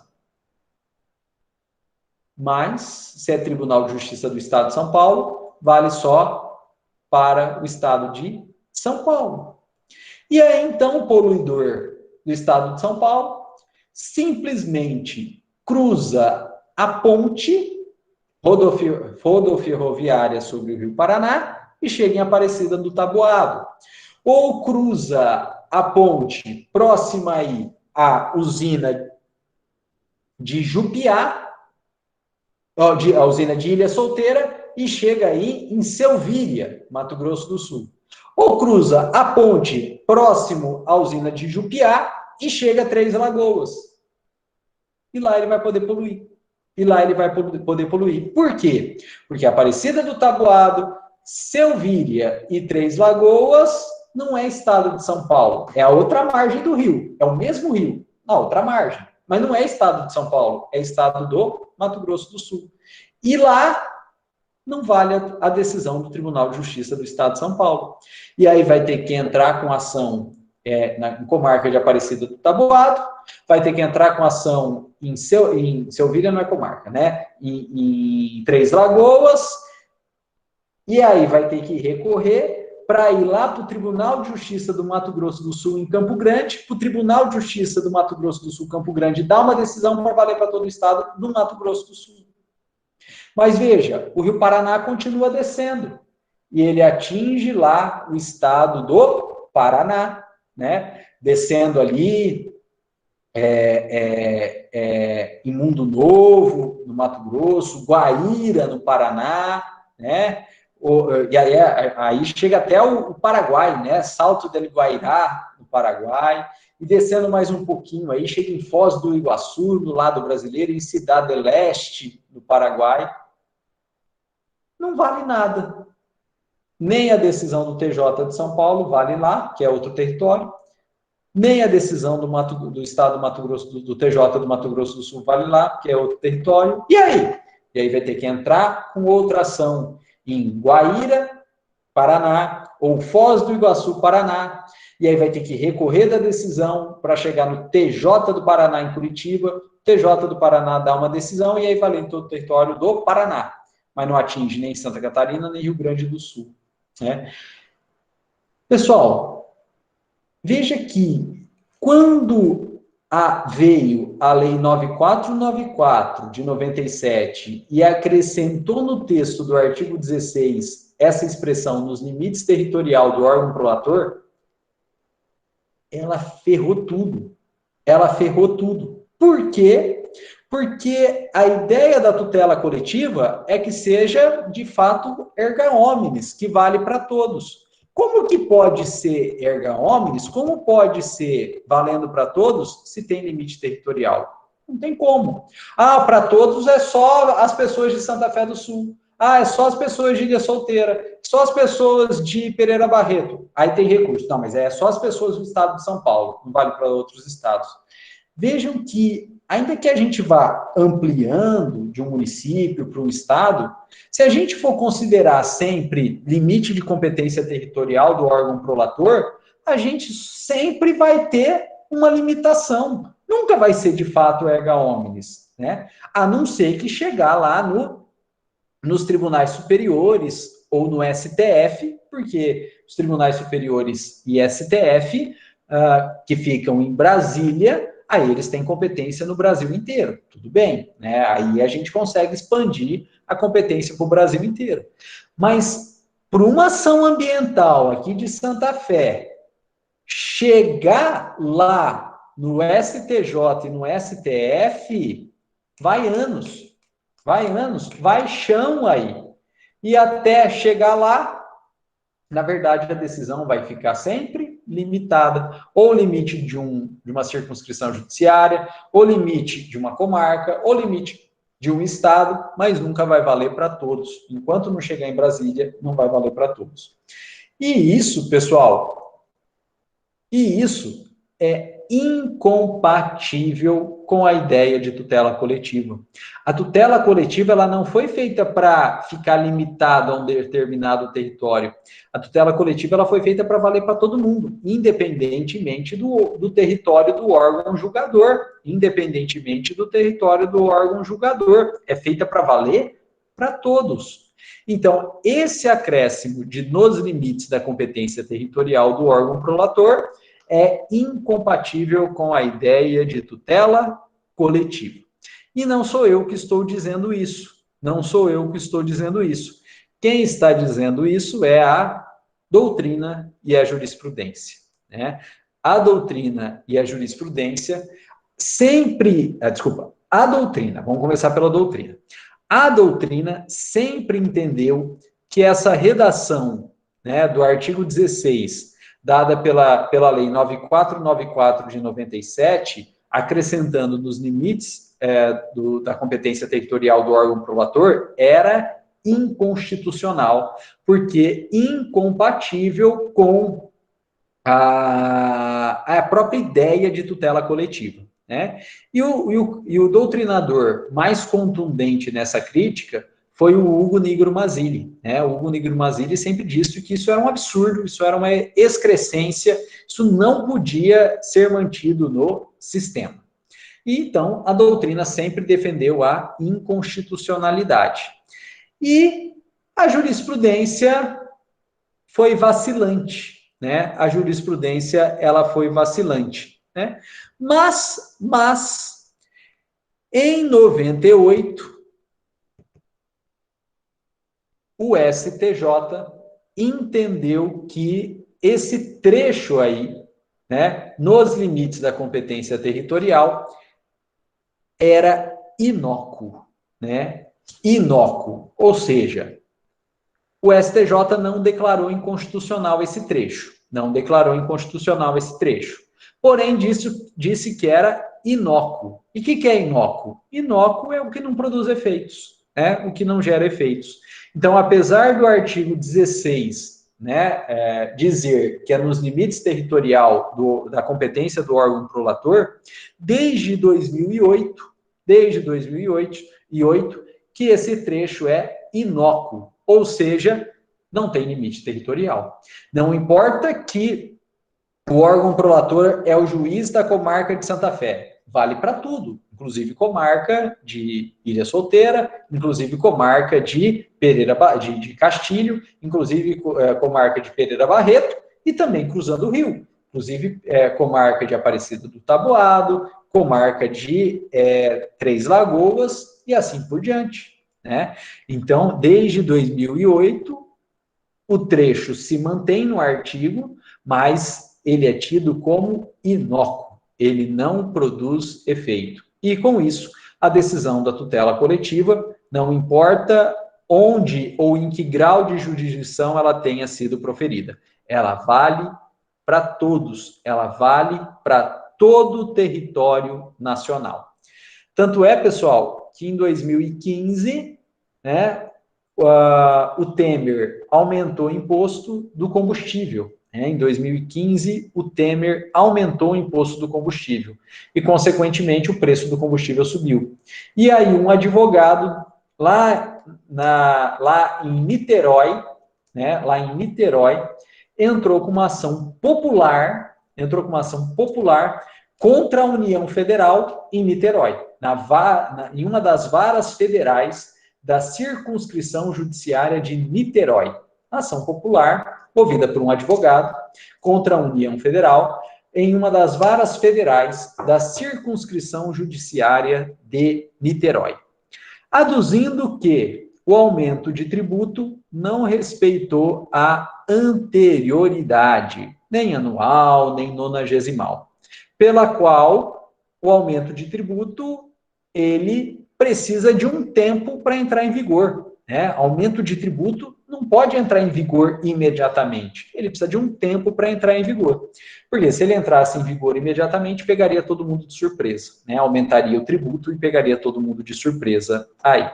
Mas, se é Tribunal de Justiça do Estado de São Paulo, vale só para o Estado de São Paulo. E aí, então, o poluidor do Estado de São Paulo simplesmente cruza a ponte rodoferroviária sobre o Rio Paraná e chega em Aparecida do Taboado. Ou cruza a ponte próxima aí à usina de Jupiá, a usina de Ilha Solteira, e chega aí em Selvíria, Mato Grosso do Sul. Ou cruza a ponte próximo à usina de Jupiá e chega a Três Lagoas. E lá ele vai poder poluir. Por quê? Porque Aparecida do Taboado, Selvíria e Três Lagoas não é estado de São Paulo. É a outra margem do rio. É o mesmo rio, na outra margem. Mas não é estado de São Paulo. É estado do Mato Grosso do Sul. E lá não vale a decisão do Tribunal de Justiça do Estado de São Paulo. E aí vai ter que entrar com ação na comarca de Aparecida do Taboado, vai ter que entrar com ação em Selvíria, não é comarca, né? Em Três Lagoas, e aí vai ter que recorrer para ir lá para o Tribunal de Justiça do Mato Grosso do Sul, em Campo Grande, para o Tribunal de Justiça do Mato Grosso do Sul, Campo Grande, dar uma decisão para valer para todo o estado do Mato Grosso do Sul. Mas veja, o Rio Paraná continua descendo, e ele atinge lá o estado do Paraná, né? Descendo ali em Mundo Novo, no Mato Grosso, Guaíra, no Paraná, né? E aí chega até o Paraguai, né? Salto del Guairá, no Paraguai, e descendo mais um pouquinho aí, chega em Foz do Iguaçu, no lado brasileiro, em Cidade del Este, no Paraguai. Não vale nada. Nem a decisão do TJ de São Paulo vale lá, que é outro território, nem a decisão do Estado do Mato Grosso, do TJ do Mato Grosso do Sul vale lá, que é outro território. E aí? E aí vai ter que entrar com outra ação em Guaíra, Paraná, ou Foz do Iguaçu, Paraná. e aí vai ter que recorrer da decisão para chegar no TJ do Paraná em Curitiba, o TJ do Paraná dá uma decisão e aí vale em todo o território do Paraná, mas não atinge nem Santa Catarina, nem Rio Grande do Sul, né? Pessoal, veja que quando veio a Lei 9494 de 97 e acrescentou no texto do artigo 16 essa expressão nos limites territorial do órgão prolator, ela ferrou tudo. Ela ferrou tudo. Por quê? Porque a ideia da tutela coletiva é que seja, de fato, erga omnes, que vale para todos. Como que pode ser erga omnes? Como pode ser valendo para todos se tem limite territorial? Não tem como. Ah, para todos é só as pessoas de Santa Fé do Sul. Ah, é só as pessoas de Ilha Solteira. Só as pessoas de Pereira Barreto. Aí tem recurso. Não, mas é só as pessoas do estado de São Paulo. Não vale para outros estados. Vejam que, ainda que a gente vá ampliando de um município para um estado, se a gente for considerar sempre limite de competência territorial do órgão prolator, a gente sempre vai ter uma limitação. Nunca vai ser, de fato, erga omnes, né? A não ser que chegar lá nos tribunais superiores ou no STF, porque os tribunais superiores e STF, que ficam em Brasília, aí eles têm competência no Brasil inteiro, tudo bem, né? Aí a gente consegue expandir a competência para o Brasil inteiro. Mas para uma ação ambiental aqui de Santa Fé, chegar lá no STJ e no STF, vai anos, vai chão aí. E até chegar lá, na verdade, a decisão vai ficar sempre limitada, ou limite de uma circunscrição judiciária, ou limite de uma comarca, ou limite de um estado, mas nunca vai valer para todos. Enquanto não chegar em Brasília, não vai valer para todos. E isso, pessoal, é incompatível com a ideia de tutela coletiva. A tutela coletiva ela não foi feita para ficar limitada a um determinado território. A tutela coletiva ela foi feita para valer para todo mundo, independentemente do território do órgão julgador. Independentemente do território do órgão julgador. É feita para valer para todos. Então, esse acréscimo nos limites da competência territorial do órgão prolator é incompatível com a ideia de tutela coletiva. E não sou eu que estou dizendo isso. Não sou eu que estou dizendo isso. Quem está dizendo isso é a doutrina e a jurisprudência, né? A doutrina e a jurisprudência sempre... a doutrina, vamos começar pela doutrina. A doutrina sempre entendeu que essa redação, né, do artigo 16, dada pela Lei 9494 de 97, acrescentando nos limites da competência territorial do órgão prolator, era inconstitucional, porque incompatível com a própria ideia de tutela coletiva, né? E o doutrinador mais contundente nessa crítica foi o Hugo Nigro Mazzilli, né? O Hugo Nigro Mazzilli sempre disse que isso era um absurdo, isso era uma excrescência, isso não podia ser mantido no sistema. E então a doutrina sempre defendeu a inconstitucionalidade. E a jurisprudência foi vacilante, né? A jurisprudência ela foi vacilante, né? Mas em 98 o STJ entendeu que esse trecho aí, né, nos limites da competência territorial, era inócuo, né? Inócuo, ou seja, o STJ não declarou inconstitucional esse trecho, não declarou inconstitucional esse trecho. Porém, disse que era inócuo. E o que é inócuo? Inócuo é o que não produz efeitos, né? O que não gera efeitos. Então, apesar do artigo 16, né, dizer que é nos limites territorial da competência do órgão prolator, desde 2008, que esse trecho é inócuo, ou seja, não tem limite territorial. Não importa que O órgão prolator é o juiz da comarca de Santa Fé. Vale para tudo, inclusive comarca de Ilha Solteira, inclusive comarca de Pereira de Castilho, inclusive comarca de Pereira Barreto e também cruzando o rio, inclusive comarca de Aparecida do Taboado, comarca de Três Lagoas e assim por diante, né? Então, desde 2008, o trecho se mantém no artigo, mas ele é tido como inócuo. Ele não produz efeito. E com isso, a decisão da tutela coletiva, não importa onde ou em que grau de jurisdição ela tenha sido proferida, ela vale para todos, ela vale para todo o território nacional. Tanto é, pessoal, que em 2015, né, o Temer aumentou o imposto do combustível. Em 2015, o Temer aumentou o imposto do combustível e, consequentemente, o preço do combustível subiu. E aí um advogado lá em Niterói, né, entrou com uma ação popular, contra a União Federal em Niterói, em uma das varas federais da circunscrição judiciária de Niterói. Ação popular, movida por um advogado, contra a União Federal, em uma das varas federais da circunscrição judiciária de Niterói. Aduzindo que o aumento de tributo não respeitou a anterioridade, nem anual, nem nonagesimal, pela qual o aumento de tributo, ele precisa de um tempo para entrar em vigor, né? Aumento de tributo não pode entrar em vigor imediatamente. Ele precisa de um tempo para entrar em vigor. Porque se ele entrasse em vigor imediatamente, pegaria todo mundo de surpresa, né? Aumentaria o tributo e pegaria todo mundo de surpresa aí.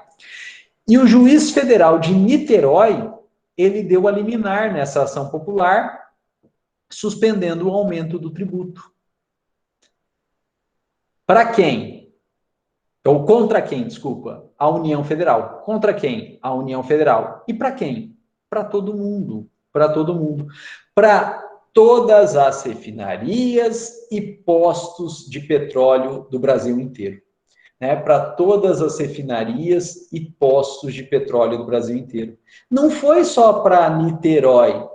E o juiz federal de Niterói, ele deu a liminar nessa ação popular, suspendendo o aumento do tributo. Para quem? Ou contra quem, desculpa? A União Federal. Contra quem? A União Federal. E para quem? Para todo mundo. Para todo mundo. Para todas as refinarias e postos de petróleo do Brasil inteiro. Né? Para todas as refinarias e postos de petróleo do Brasil inteiro. Não foi só para Niterói.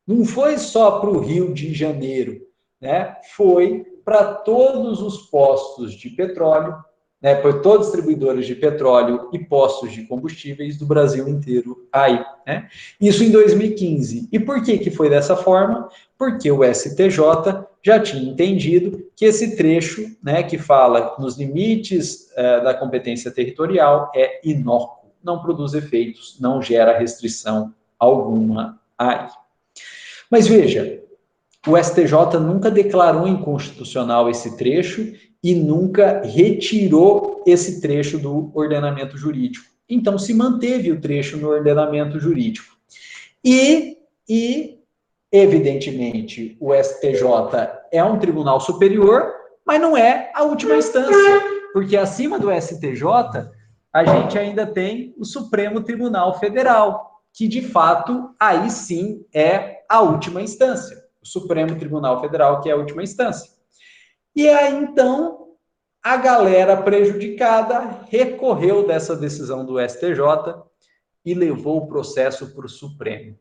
Não foi só para o Rio de Janeiro. Né? Foi para todos os postos de petróleo, né, por todos os distribuidores de petróleo e postos de combustíveis do Brasil inteiro aí, né? Isso em 2015. E por que foi dessa forma? Porque o STJ já tinha entendido que esse trecho, né, que fala nos limites da competência territorial é inócuo, não produz efeitos, não gera restrição alguma aí. Mas veja, o STJ nunca declarou inconstitucional esse trecho e nunca retirou esse trecho do ordenamento jurídico. Então, se manteve o trecho no ordenamento jurídico. E evidentemente, o STJ é um tribunal superior, mas não é a última instância, porque acima do STJ, a gente ainda tem o Supremo Tribunal Federal, que, de fato, aí sim é a última instância. O Supremo Tribunal Federal, que é a última instância. E aí, então, a galera prejudicada recorreu dessa decisão do STJ e levou o processo para o Supremo.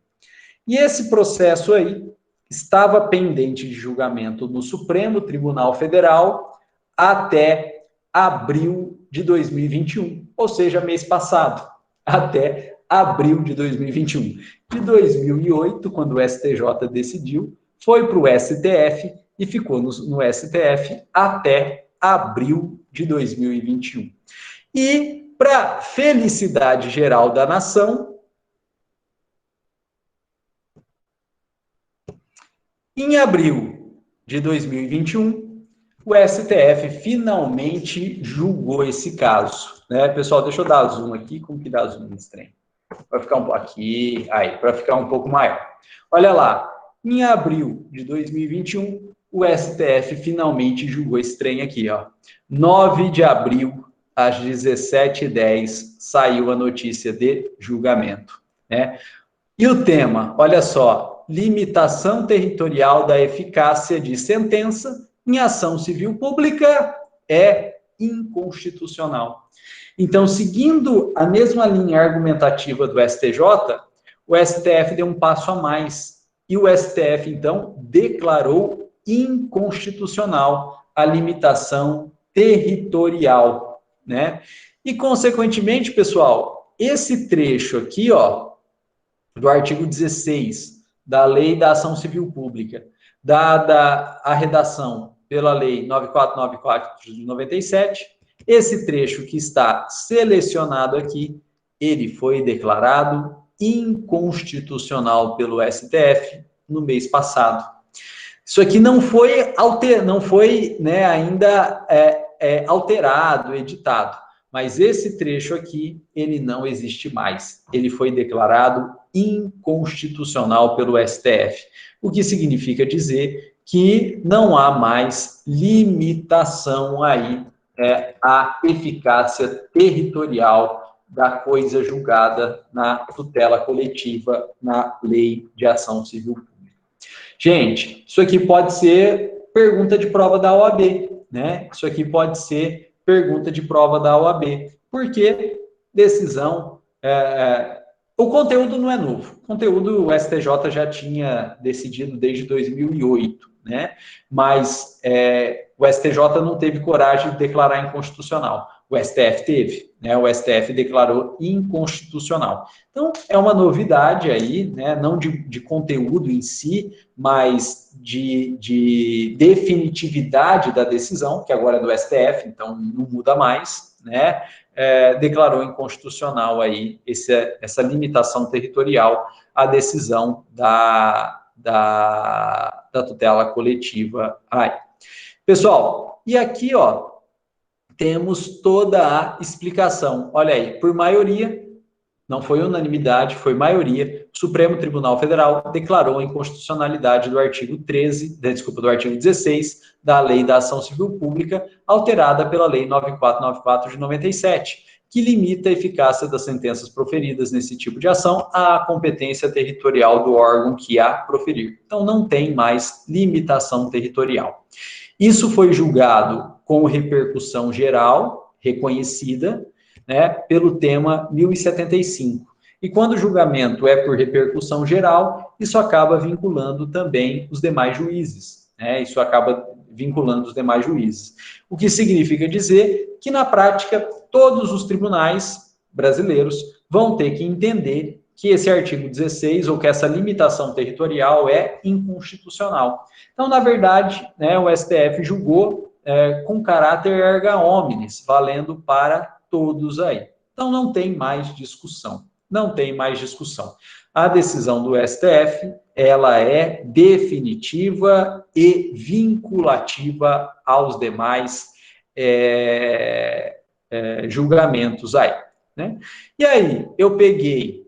E esse processo aí estava pendente de julgamento no Supremo Tribunal Federal até abril de 2021, ou seja, mês passado, até abril de 2021. De 2008, quando o STJ decidiu, foi para o STF e ficou no STF até abril de 2021. E, para felicidade geral da nação, em abril de 2021, o STF finalmente julgou esse caso. Né? Pessoal, deixa eu dar zoom aqui. Como que dá zoom nesse trem? Vai ficar um pouco aqui, aí, para ficar um pouco maior. Olha lá, em abril de 2021, o STF finalmente julgou esse trem aqui, ó. 9 de abril, às 17h10, saiu a notícia de julgamento. Né? E o tema, olha só, limitação territorial da eficácia de sentença em ação civil pública é inconstitucional. Então, seguindo a mesma linha argumentativa do STJ, o STF deu um passo a mais. E o STF, então, declarou inconstitucional a limitação territorial, né? E, consequentemente, pessoal, esse trecho aqui, ó, do artigo 16 da Lei da Ação Civil Pública, dada a redação pela Lei 9494 de 97, esse trecho que está selecionado aqui, ele foi declarado inconstitucional pelo STF no mês passado. Isso aqui não foi ainda alterado, editado, mas esse trecho aqui, ele não existe mais. Ele foi declarado inconstitucional pelo STF, o que significa dizer que não há mais limitação aí à eficácia territorial da coisa julgada na tutela coletiva, na Lei de Ação Civil Pública. Gente, isso aqui pode ser pergunta de prova da OAB, né? Isso aqui pode ser pergunta de prova da OAB, porque decisão... o conteúdo não é novo. O conteúdo o STJ já tinha decidido desde 2008, né? Mas o STJ não teve coragem de declarar inconstitucional. O STF teve, né? O STF declarou inconstitucional. Então, é uma novidade aí, né? Não de conteúdo em si, mas de definitividade da decisão, que agora é do STF, então não muda mais, né? Declarou inconstitucional aí essa limitação territorial à decisão da tutela coletiva aí. Pessoal, e aqui, ó, temos toda a explicação. Olha aí, por maioria, não foi unanimidade, foi maioria, o Supremo Tribunal Federal declarou a inconstitucionalidade do artigo 16 da Lei da Ação Civil Pública, alterada pela Lei 9494 de 97, que limita a eficácia das sentenças proferidas nesse tipo de ação à competência territorial do órgão que a proferir. Então, não tem mais limitação territorial. Isso foi julgado com repercussão geral, reconhecida, né, pelo tema 1075. E quando o julgamento é por repercussão geral, isso acaba vinculando também os demais juízes, né? Isso acaba vinculando os demais juízes. O que significa dizer que, na prática, todos os tribunais brasileiros vão ter que entender que esse artigo 16, ou que essa limitação territorial é inconstitucional. Então, na verdade, né, o STF julgou com caráter erga omnes, valendo para todos aí. Então, não tem mais discussão. Não tem mais discussão. A decisão do STF, ela é definitiva e vinculativa aos demais julgamentos aí, né? E aí, eu peguei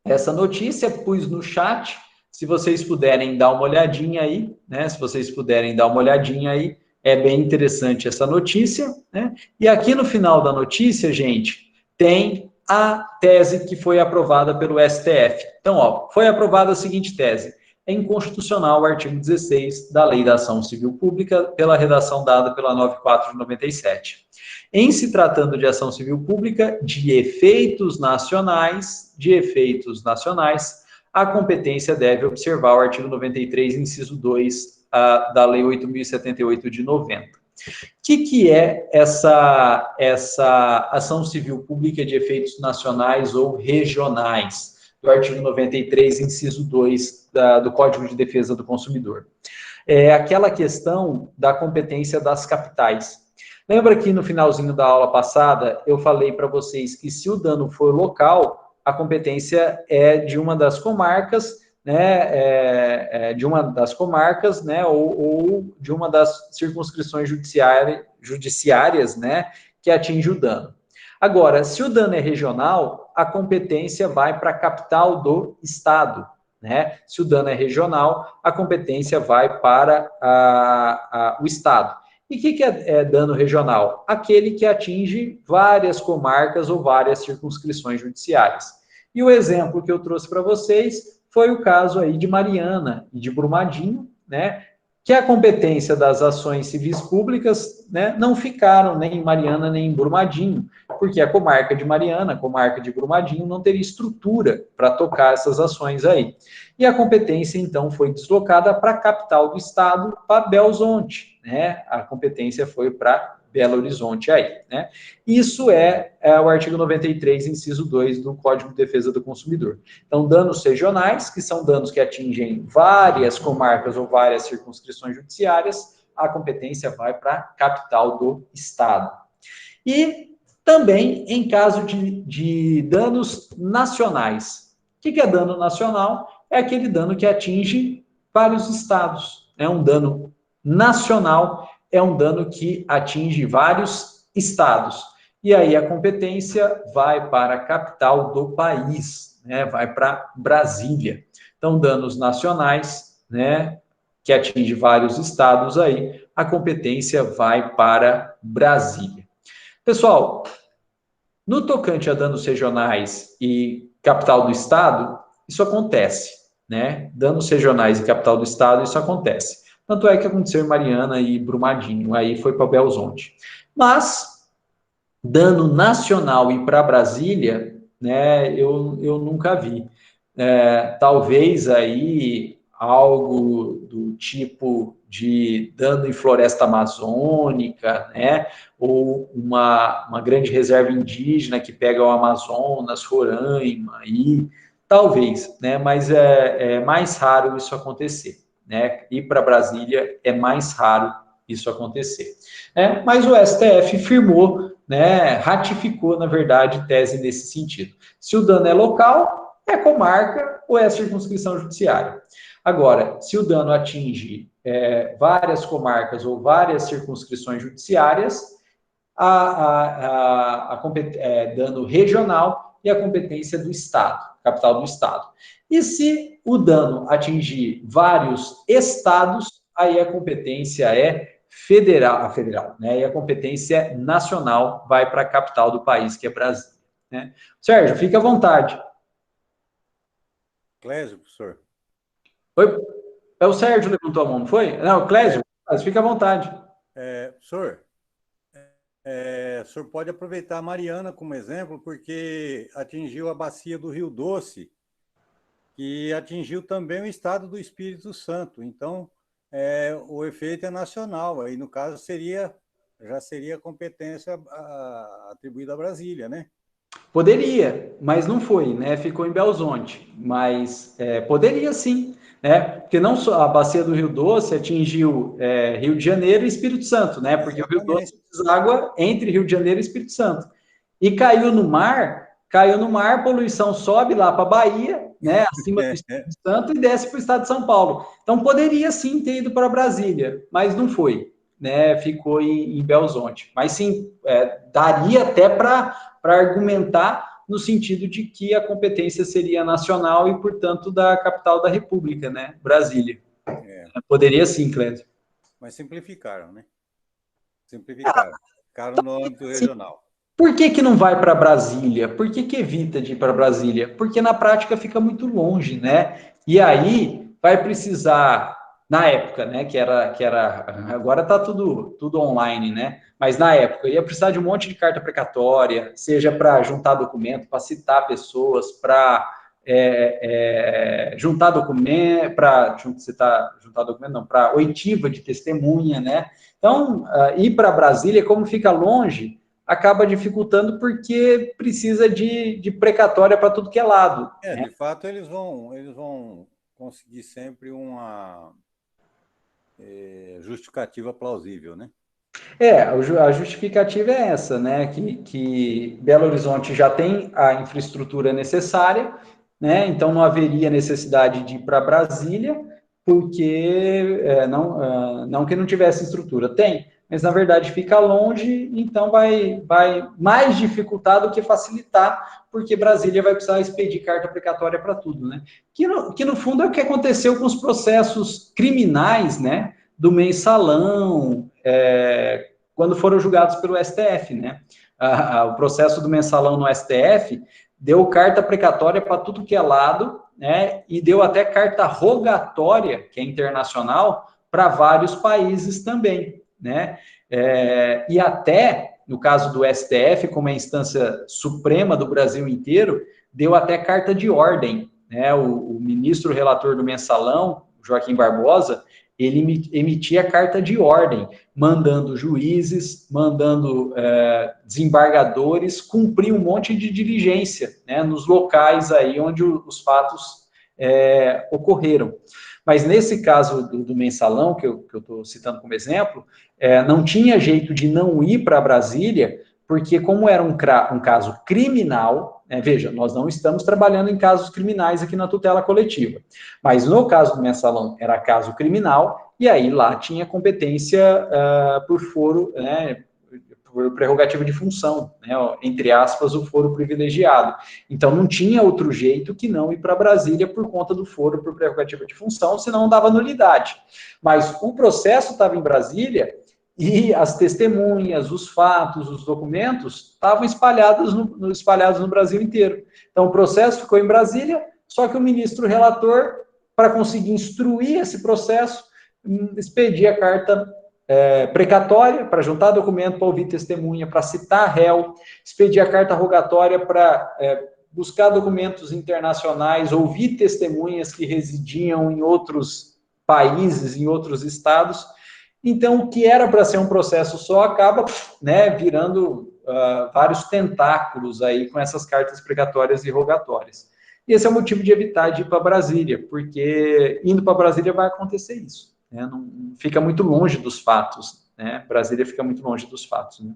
essa notícia, pus no chat, se vocês puderem dar uma olhadinha aí, né? Se vocês puderem dar uma olhadinha aí, é bem interessante essa notícia, né? E aqui no final da notícia, gente, tem a tese que foi aprovada pelo STF. Então, ó, foi aprovada a seguinte tese: é inconstitucional o artigo 16 da Lei da Ação Civil Pública pela redação dada pela 94 de 97. Em se tratando de ação civil pública de efeitos nacionais, a competência deve observar o artigo 93, inciso 2, da Lei 8.078 de 90. O que é essa ação civil pública de efeitos nacionais ou regionais, do artigo 93, inciso 2, do Código de Defesa do Consumidor? É aquela questão da competência das capitais. Lembra que no finalzinho da aula passada eu falei para vocês que se o dano for local, a competência é de uma das comarcas, né, ou de uma das circunscrições judiciárias, né, que atinge o dano. Agora, se o dano é regional, a competência vai para a capital do estado, né? Se o dano é regional, a competência vai para o estado. E o que é dano regional? Aquele que atinge várias comarcas ou várias circunscrições judiciárias. E o exemplo que eu trouxe para vocês foi o caso aí de Mariana e de Brumadinho, né? Que a competência das ações civis públicas, né, não ficaram nem em Mariana nem em Brumadinho, porque a comarca de Mariana, a comarca de Brumadinho, não teria estrutura para tocar essas ações aí. E a competência, então, foi deslocada para a capital do estado, para Belo Horizonte, né? A competência foi para Belo Horizonte aí, né? Isso é o artigo 93, inciso 2 do Código de Defesa do Consumidor. Então, danos regionais, que são danos que atingem várias comarcas ou várias circunscrições judiciárias, a competência vai para a capital do estado. E também em caso de danos nacionais. O que é dano nacional? É aquele dano que atinge vários estados. É um dano nacional, é um dano que atinge vários estados. E aí a competência vai para a capital do país, né? Vai para Brasília. Então, danos nacionais, né? Que atinge vários estados aí, a competência vai para Brasília. Pessoal, no tocante a danos regionais e capital do estado, isso acontece, né? Danos regionais e capital do estado, isso acontece. Tanto é que aconteceu em Mariana e Brumadinho, aí foi para Belo Horizonte. Mas, dano nacional e para Brasília, né, eu nunca vi. Talvez aí algo do tipo de dano em floresta amazônica, né, ou uma grande reserva indígena que pega o Amazonas, Roraima, aí, talvez, né, mas é mais raro isso acontecer, né, ir para Brasília é mais raro isso acontecer. Mas o STF firmou, né, ratificou, na verdade, tese nesse sentido. Se o dano é local, é comarca ou é circunscrição judiciária. Agora, se o dano atinge várias comarcas ou várias circunscrições judiciárias, dano regional e a competência do Estado, capital do Estado. E se o dano atingir vários estados, aí a competência é federal, né? E a competência nacional vai para a capital do país, que é Brasília. Né? Sérgio, fique à vontade. Clésio, professor. Oi? É o Sérgio que levantou a mão, não foi? Não, Clésio, mas fique à vontade. Professor, o senhor pode aproveitar a Mariana como exemplo, porque atingiu a bacia do Rio Doce, que atingiu também o estado do Espírito Santo. Então, o efeito é nacional. Aí, no caso, já seria competência atribuída a Brasília, né? Poderia, mas não foi, né? Ficou em Belo Horizonte, mas poderia sim, né? Porque não só a bacia do Rio Doce atingiu Rio de Janeiro e Espírito Santo, né? Porque o Rio Doce Exatamente. deságua entre Rio de Janeiro e Espírito Santo. E caiu no mar, poluição sobe lá para a Bahia, né? Acima do Espírito Santo e desce para o estado de São Paulo. Então poderia sim ter ido para Brasília, mas não foi, né? Ficou em Belo Horizonte. Mas sim, daria até para argumentar no sentido de que a competência seria nacional e, portanto, da capital da República, né? Brasília. Poderia sim, Clédio. Mas simplificaram, né? Simplificaram. Ficaram no âmbito regional. Por que não vai para Brasília? Por que evita de ir para Brasília? Porque na prática fica muito longe, né? E aí vai precisar, na época, né? Que era agora está tudo online, né? Mas na época ia precisar de um monte de carta precatória, seja para juntar documento, para citar pessoas, para juntar documento, para juntar documento, não, para oitiva de testemunha, né? Então, ir para Brasília, como fica longe, acaba dificultando porque precisa de precatória para tudo que é lado. Né? De fato, eles vão conseguir sempre uma justificativa plausível, né? A justificativa é essa, né? Que Belo Horizonte já tem a infraestrutura necessária, né? Então não haveria necessidade de ir para Brasília, porque não que não tivesse estrutura, tem, mas na verdade fica longe, então vai mais dificultar do que facilitar, porque Brasília vai precisar expedir carta precatória para tudo, né? Que no fundo é o que aconteceu com os processos criminais, né? Do mensalão, quando foram julgados pelo STF, né? O processo do mensalão no STF deu carta precatória para tudo que é lado, né, e deu até carta rogatória, que é internacional, para vários países também, né, e até, no caso do STF, como é a instância suprema do Brasil inteiro, deu até carta de ordem, né, o ministro relator do Mensalão, Joaquim Barbosa, ele emitia carta de ordem, mandando juízes, mandando desembargadores cumprir um monte de diligência, né, nos locais aí onde os fatos ocorreram. Mas nesse caso do Mensalão, que eu estou citando como exemplo, não tinha jeito de não ir para Brasília, porque como era um caso criminal, veja, nós não estamos trabalhando em casos criminais aqui na tutela coletiva, mas no caso do Mensalão era caso criminal, e aí lá tinha competência por foro, né, por prerrogativa de função, né, entre aspas, o foro privilegiado. Então não tinha outro jeito que não ir para Brasília por conta do foro por prerrogativa de função, senão dava nulidade. Mas o processo estava em Brasília e as testemunhas, os fatos, os documentos estavam espalhados no Brasil inteiro. Então, o processo ficou em Brasília, só que o ministro relator, para conseguir instruir esse processo, expedia a carta precatória para juntar documento, para ouvir testemunha, para citar réu, expedia a carta rogatória para buscar documentos internacionais, ouvir testemunhas que residiam em outros países, em outros estados. Então, o que era para ser um processo só acaba, né, virando vários tentáculos aí com essas cartas precatórias e rogatórias. E esse é o motivo de evitar de ir para Brasília, porque indo para Brasília vai acontecer isso, né? Não fica muito longe dos fatos, né? Brasília fica muito longe dos fatos, né?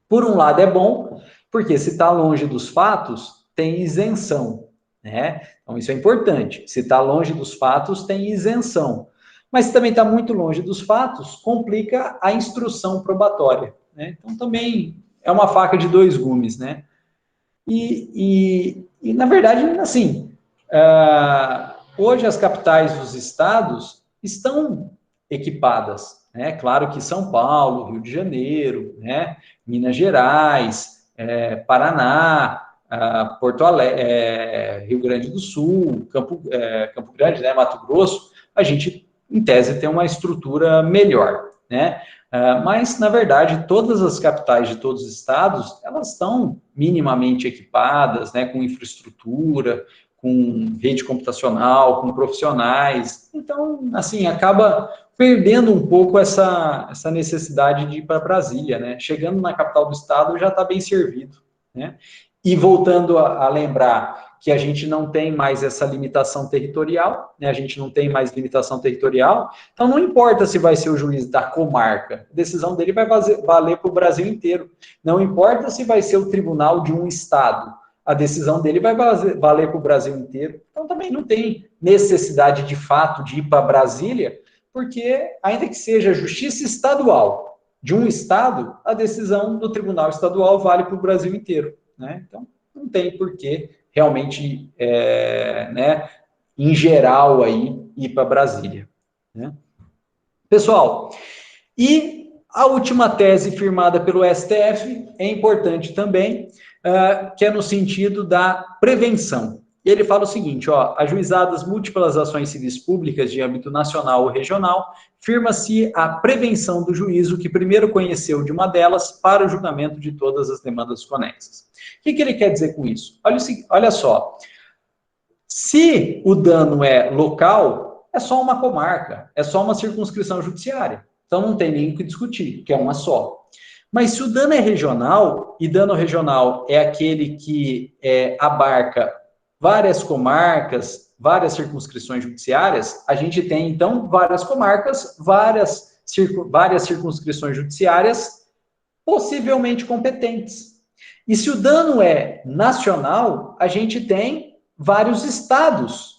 Por um lado é bom, porque se está longe dos fatos, tem isenção, né? Então isso é importante. Se está longe dos fatos, tem isenção. Mas se também está muito longe dos fatos, complica a instrução probatória, né? Então também é uma faca de dois gumes, né? E na verdade, assim, hoje as capitais dos estados estão equipadas, né? Claro que São Paulo, Rio de Janeiro, né? Minas Gerais, Paraná, Porto Alegre, Rio Grande do Sul, Campo Grande, né? Mato Grosso, a gente, em tese, tem uma estrutura melhor, né? Mas, na verdade, todas as capitais de todos os estados, elas estão minimamente equipadas, né, com infraestrutura, com rede computacional, com profissionais. Então, assim, acaba perdendo um pouco essa necessidade de ir para Brasília, né? Chegando na capital do estado já está bem servido, né? E voltando a lembrar que a gente não tem mais essa limitação territorial, né? A gente não tem mais limitação territorial, então não importa se vai ser o juiz da comarca, a decisão dele vai valer para o Brasil inteiro. Não importa se vai ser o tribunal de um estado, a decisão dele vai valer para o Brasil inteiro. Então também não tem necessidade de fato de ir para Brasília, porque ainda que seja justiça estadual de um estado, a decisão do tribunal estadual vale para o Brasil inteiro, né? Então não tem porquê realmente, né, em geral, aí, ir para Brasília, né? Pessoal, e a última tese firmada pelo STF é importante também, que é no sentido da prevenção. E ele fala o seguinte, ó, ajuizadas múltiplas ações civis públicas de âmbito nacional ou regional, firma-se a prevenção do juízo que primeiro conheceu de uma delas para o julgamento de todas as demandas conexas. O que ele quer dizer com isso? Olha só, se o dano é local, é só uma comarca, é só uma circunscrição judiciária. Então não tem nem o que discutir, que é uma só. Mas se o dano é regional, e dano regional é aquele que abarca várias comarcas, várias circunscrições judiciárias, a gente tem, então, várias comarcas, várias circunscrições judiciárias possivelmente competentes. E se o dano é nacional, a gente tem vários estados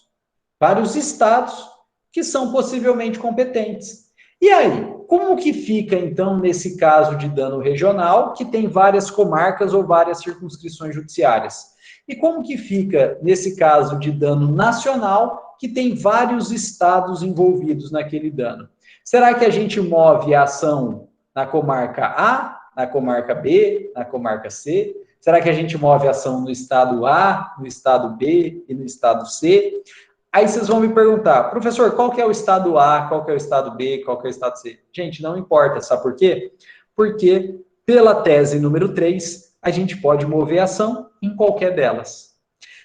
que são possivelmente competentes. E aí, como que fica, então, nesse caso de dano regional, que tem várias comarcas ou várias circunscrições judiciárias? E como que fica nesse caso de dano nacional, que tem vários estados envolvidos naquele dano? Será que a gente move a ação na comarca A, na comarca B, na comarca C? Será que a gente move ação no estado A, no estado B e no estado C? Aí vocês vão me perguntar, professor, qual que é o estado A, qual que é o estado B, qual que é o estado C? Gente, não importa, sabe por quê? Porque, pela tese número 3, a gente pode mover ação em qualquer delas.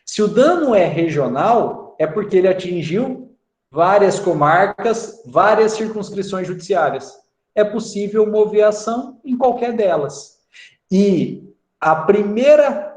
Se o dano é regional, é porque ele atingiu várias comarcas, várias circunscrições judiciárias. É possível mover ação em qualquer delas. E a primeira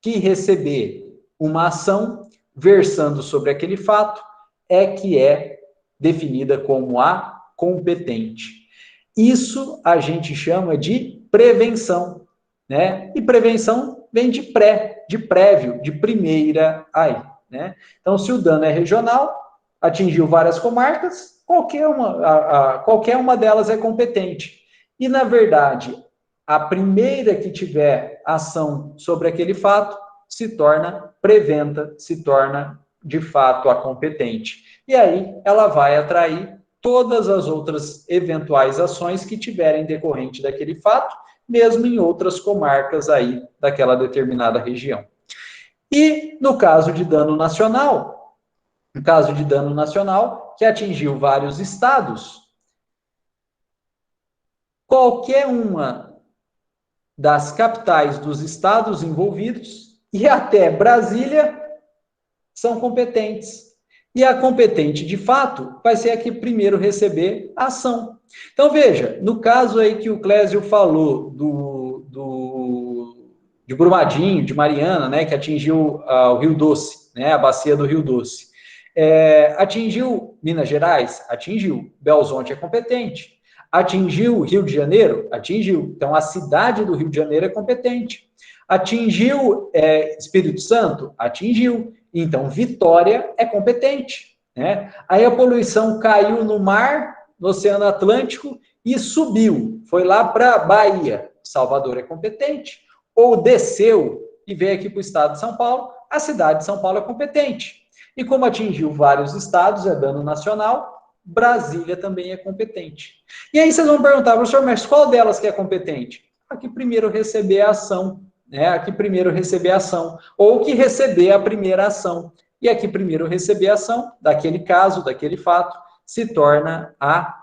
que receber uma ação versando sobre aquele fato é que é definida como a competente. Isso a gente chama de prevenção, né? E prevenção vem de prévio, de primeira aí, né? Então, se o dano é regional, atingiu várias comarcas, qualquer uma delas é competente. E, na verdade, a primeira que tiver ação sobre aquele fato se torna preventa, se torna, de fato, a competente. E aí ela vai atrair todas as outras eventuais ações que tiverem decorrente daquele fato, mesmo em outras comarcas aí daquela determinada região. E no caso de dano nacional, que atingiu vários estados, qualquer uma das capitais dos estados envolvidos e até Brasília são competentes. E a competente, de fato, vai ser a que primeiro receber a ação. Então, veja, no caso aí que o Clésio falou de Brumadinho, de Mariana, né, que atingiu o Rio Doce, né, a bacia do Rio Doce. Atingiu Minas Gerais? Atingiu. Belzonte é competente. Atingiu Rio de Janeiro? Atingiu. Então, a cidade do Rio de Janeiro é competente. Atingiu Espírito Santo? Atingiu. Então, Vitória é competente, né? Aí a poluição caiu no mar, no Oceano Atlântico, e subiu. Foi lá para Bahia. Salvador é competente. Ou desceu e veio aqui para o estado de São Paulo, a cidade de São Paulo é competente. E como atingiu vários estados, é dano nacional, Brasília também é competente. E aí vocês vão perguntar, professor, mas qual delas que é competente? A que primeiro receber a ação, né? A que primeiro receber a ação, ou que receber a primeira ação. E a que primeiro receber a ação, daquele caso, daquele fato, se torna a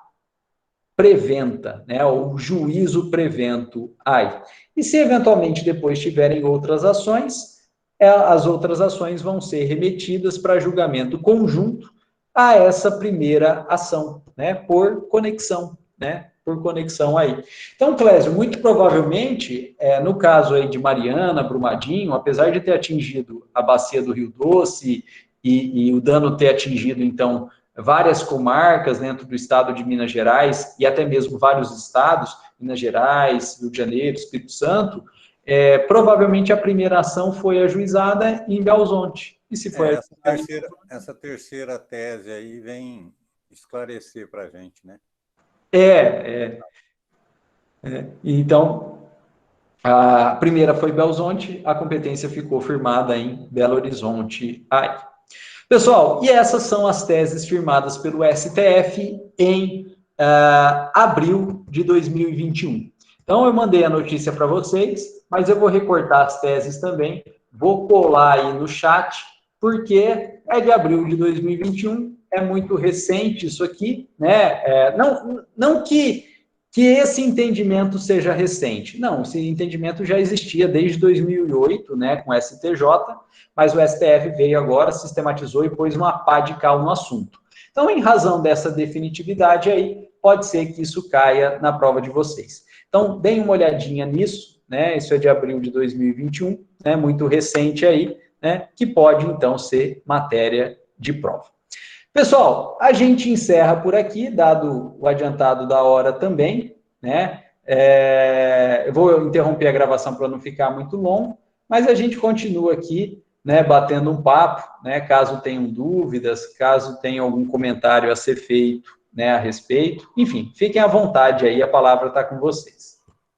preventa, né? O juízo prevento aí. E se eventualmente depois tiverem outras ações, as outras ações vão ser remetidas para julgamento conjunto a essa primeira ação, né? Por conexão, né? Por conexão aí. Então, Clésio, muito provavelmente, no caso aí de Mariana, Brumadinho, apesar de ter atingido a bacia do Rio Doce e o dano ter atingido, então, várias comarcas dentro do estado de Minas Gerais e até mesmo vários estados, Minas Gerais, Rio de Janeiro, Espírito Santo, provavelmente a primeira ação foi ajuizada em Belzonte. E se foi essa terceira tese aí vem esclarecer para a gente, né? Então, a primeira foi Belzonte, a competência ficou firmada em Belo Horizonte. Pessoal, e essas são as teses firmadas pelo STF em abril de 2021. Então, eu mandei a notícia para vocês, mas eu vou recortar as teses também, vou colar aí no chat, porque é de abril de 2021, é muito recente isso aqui, né? Não que esse entendimento seja recente. Não, esse entendimento já existia desde 2008, né, com o STJ, mas o STF veio agora, sistematizou e pôs uma pá de cal no assunto. Então, em razão dessa definitividade aí, pode ser que isso caia na prova de vocês. Então, deem uma olhadinha nisso, né, isso é de abril de 2021, né, muito recente aí, né, que pode, então, ser matéria de prova. Pessoal, a gente encerra por aqui, dado o adiantado da hora também, né? Eu vou interromper a gravação para não ficar muito longo, mas a gente continua aqui, né, batendo um papo, né? Caso tenham dúvidas, caso tenham algum comentário a ser feito, né, a respeito. Enfim, fiquem à vontade aí, a palavra está com vocês.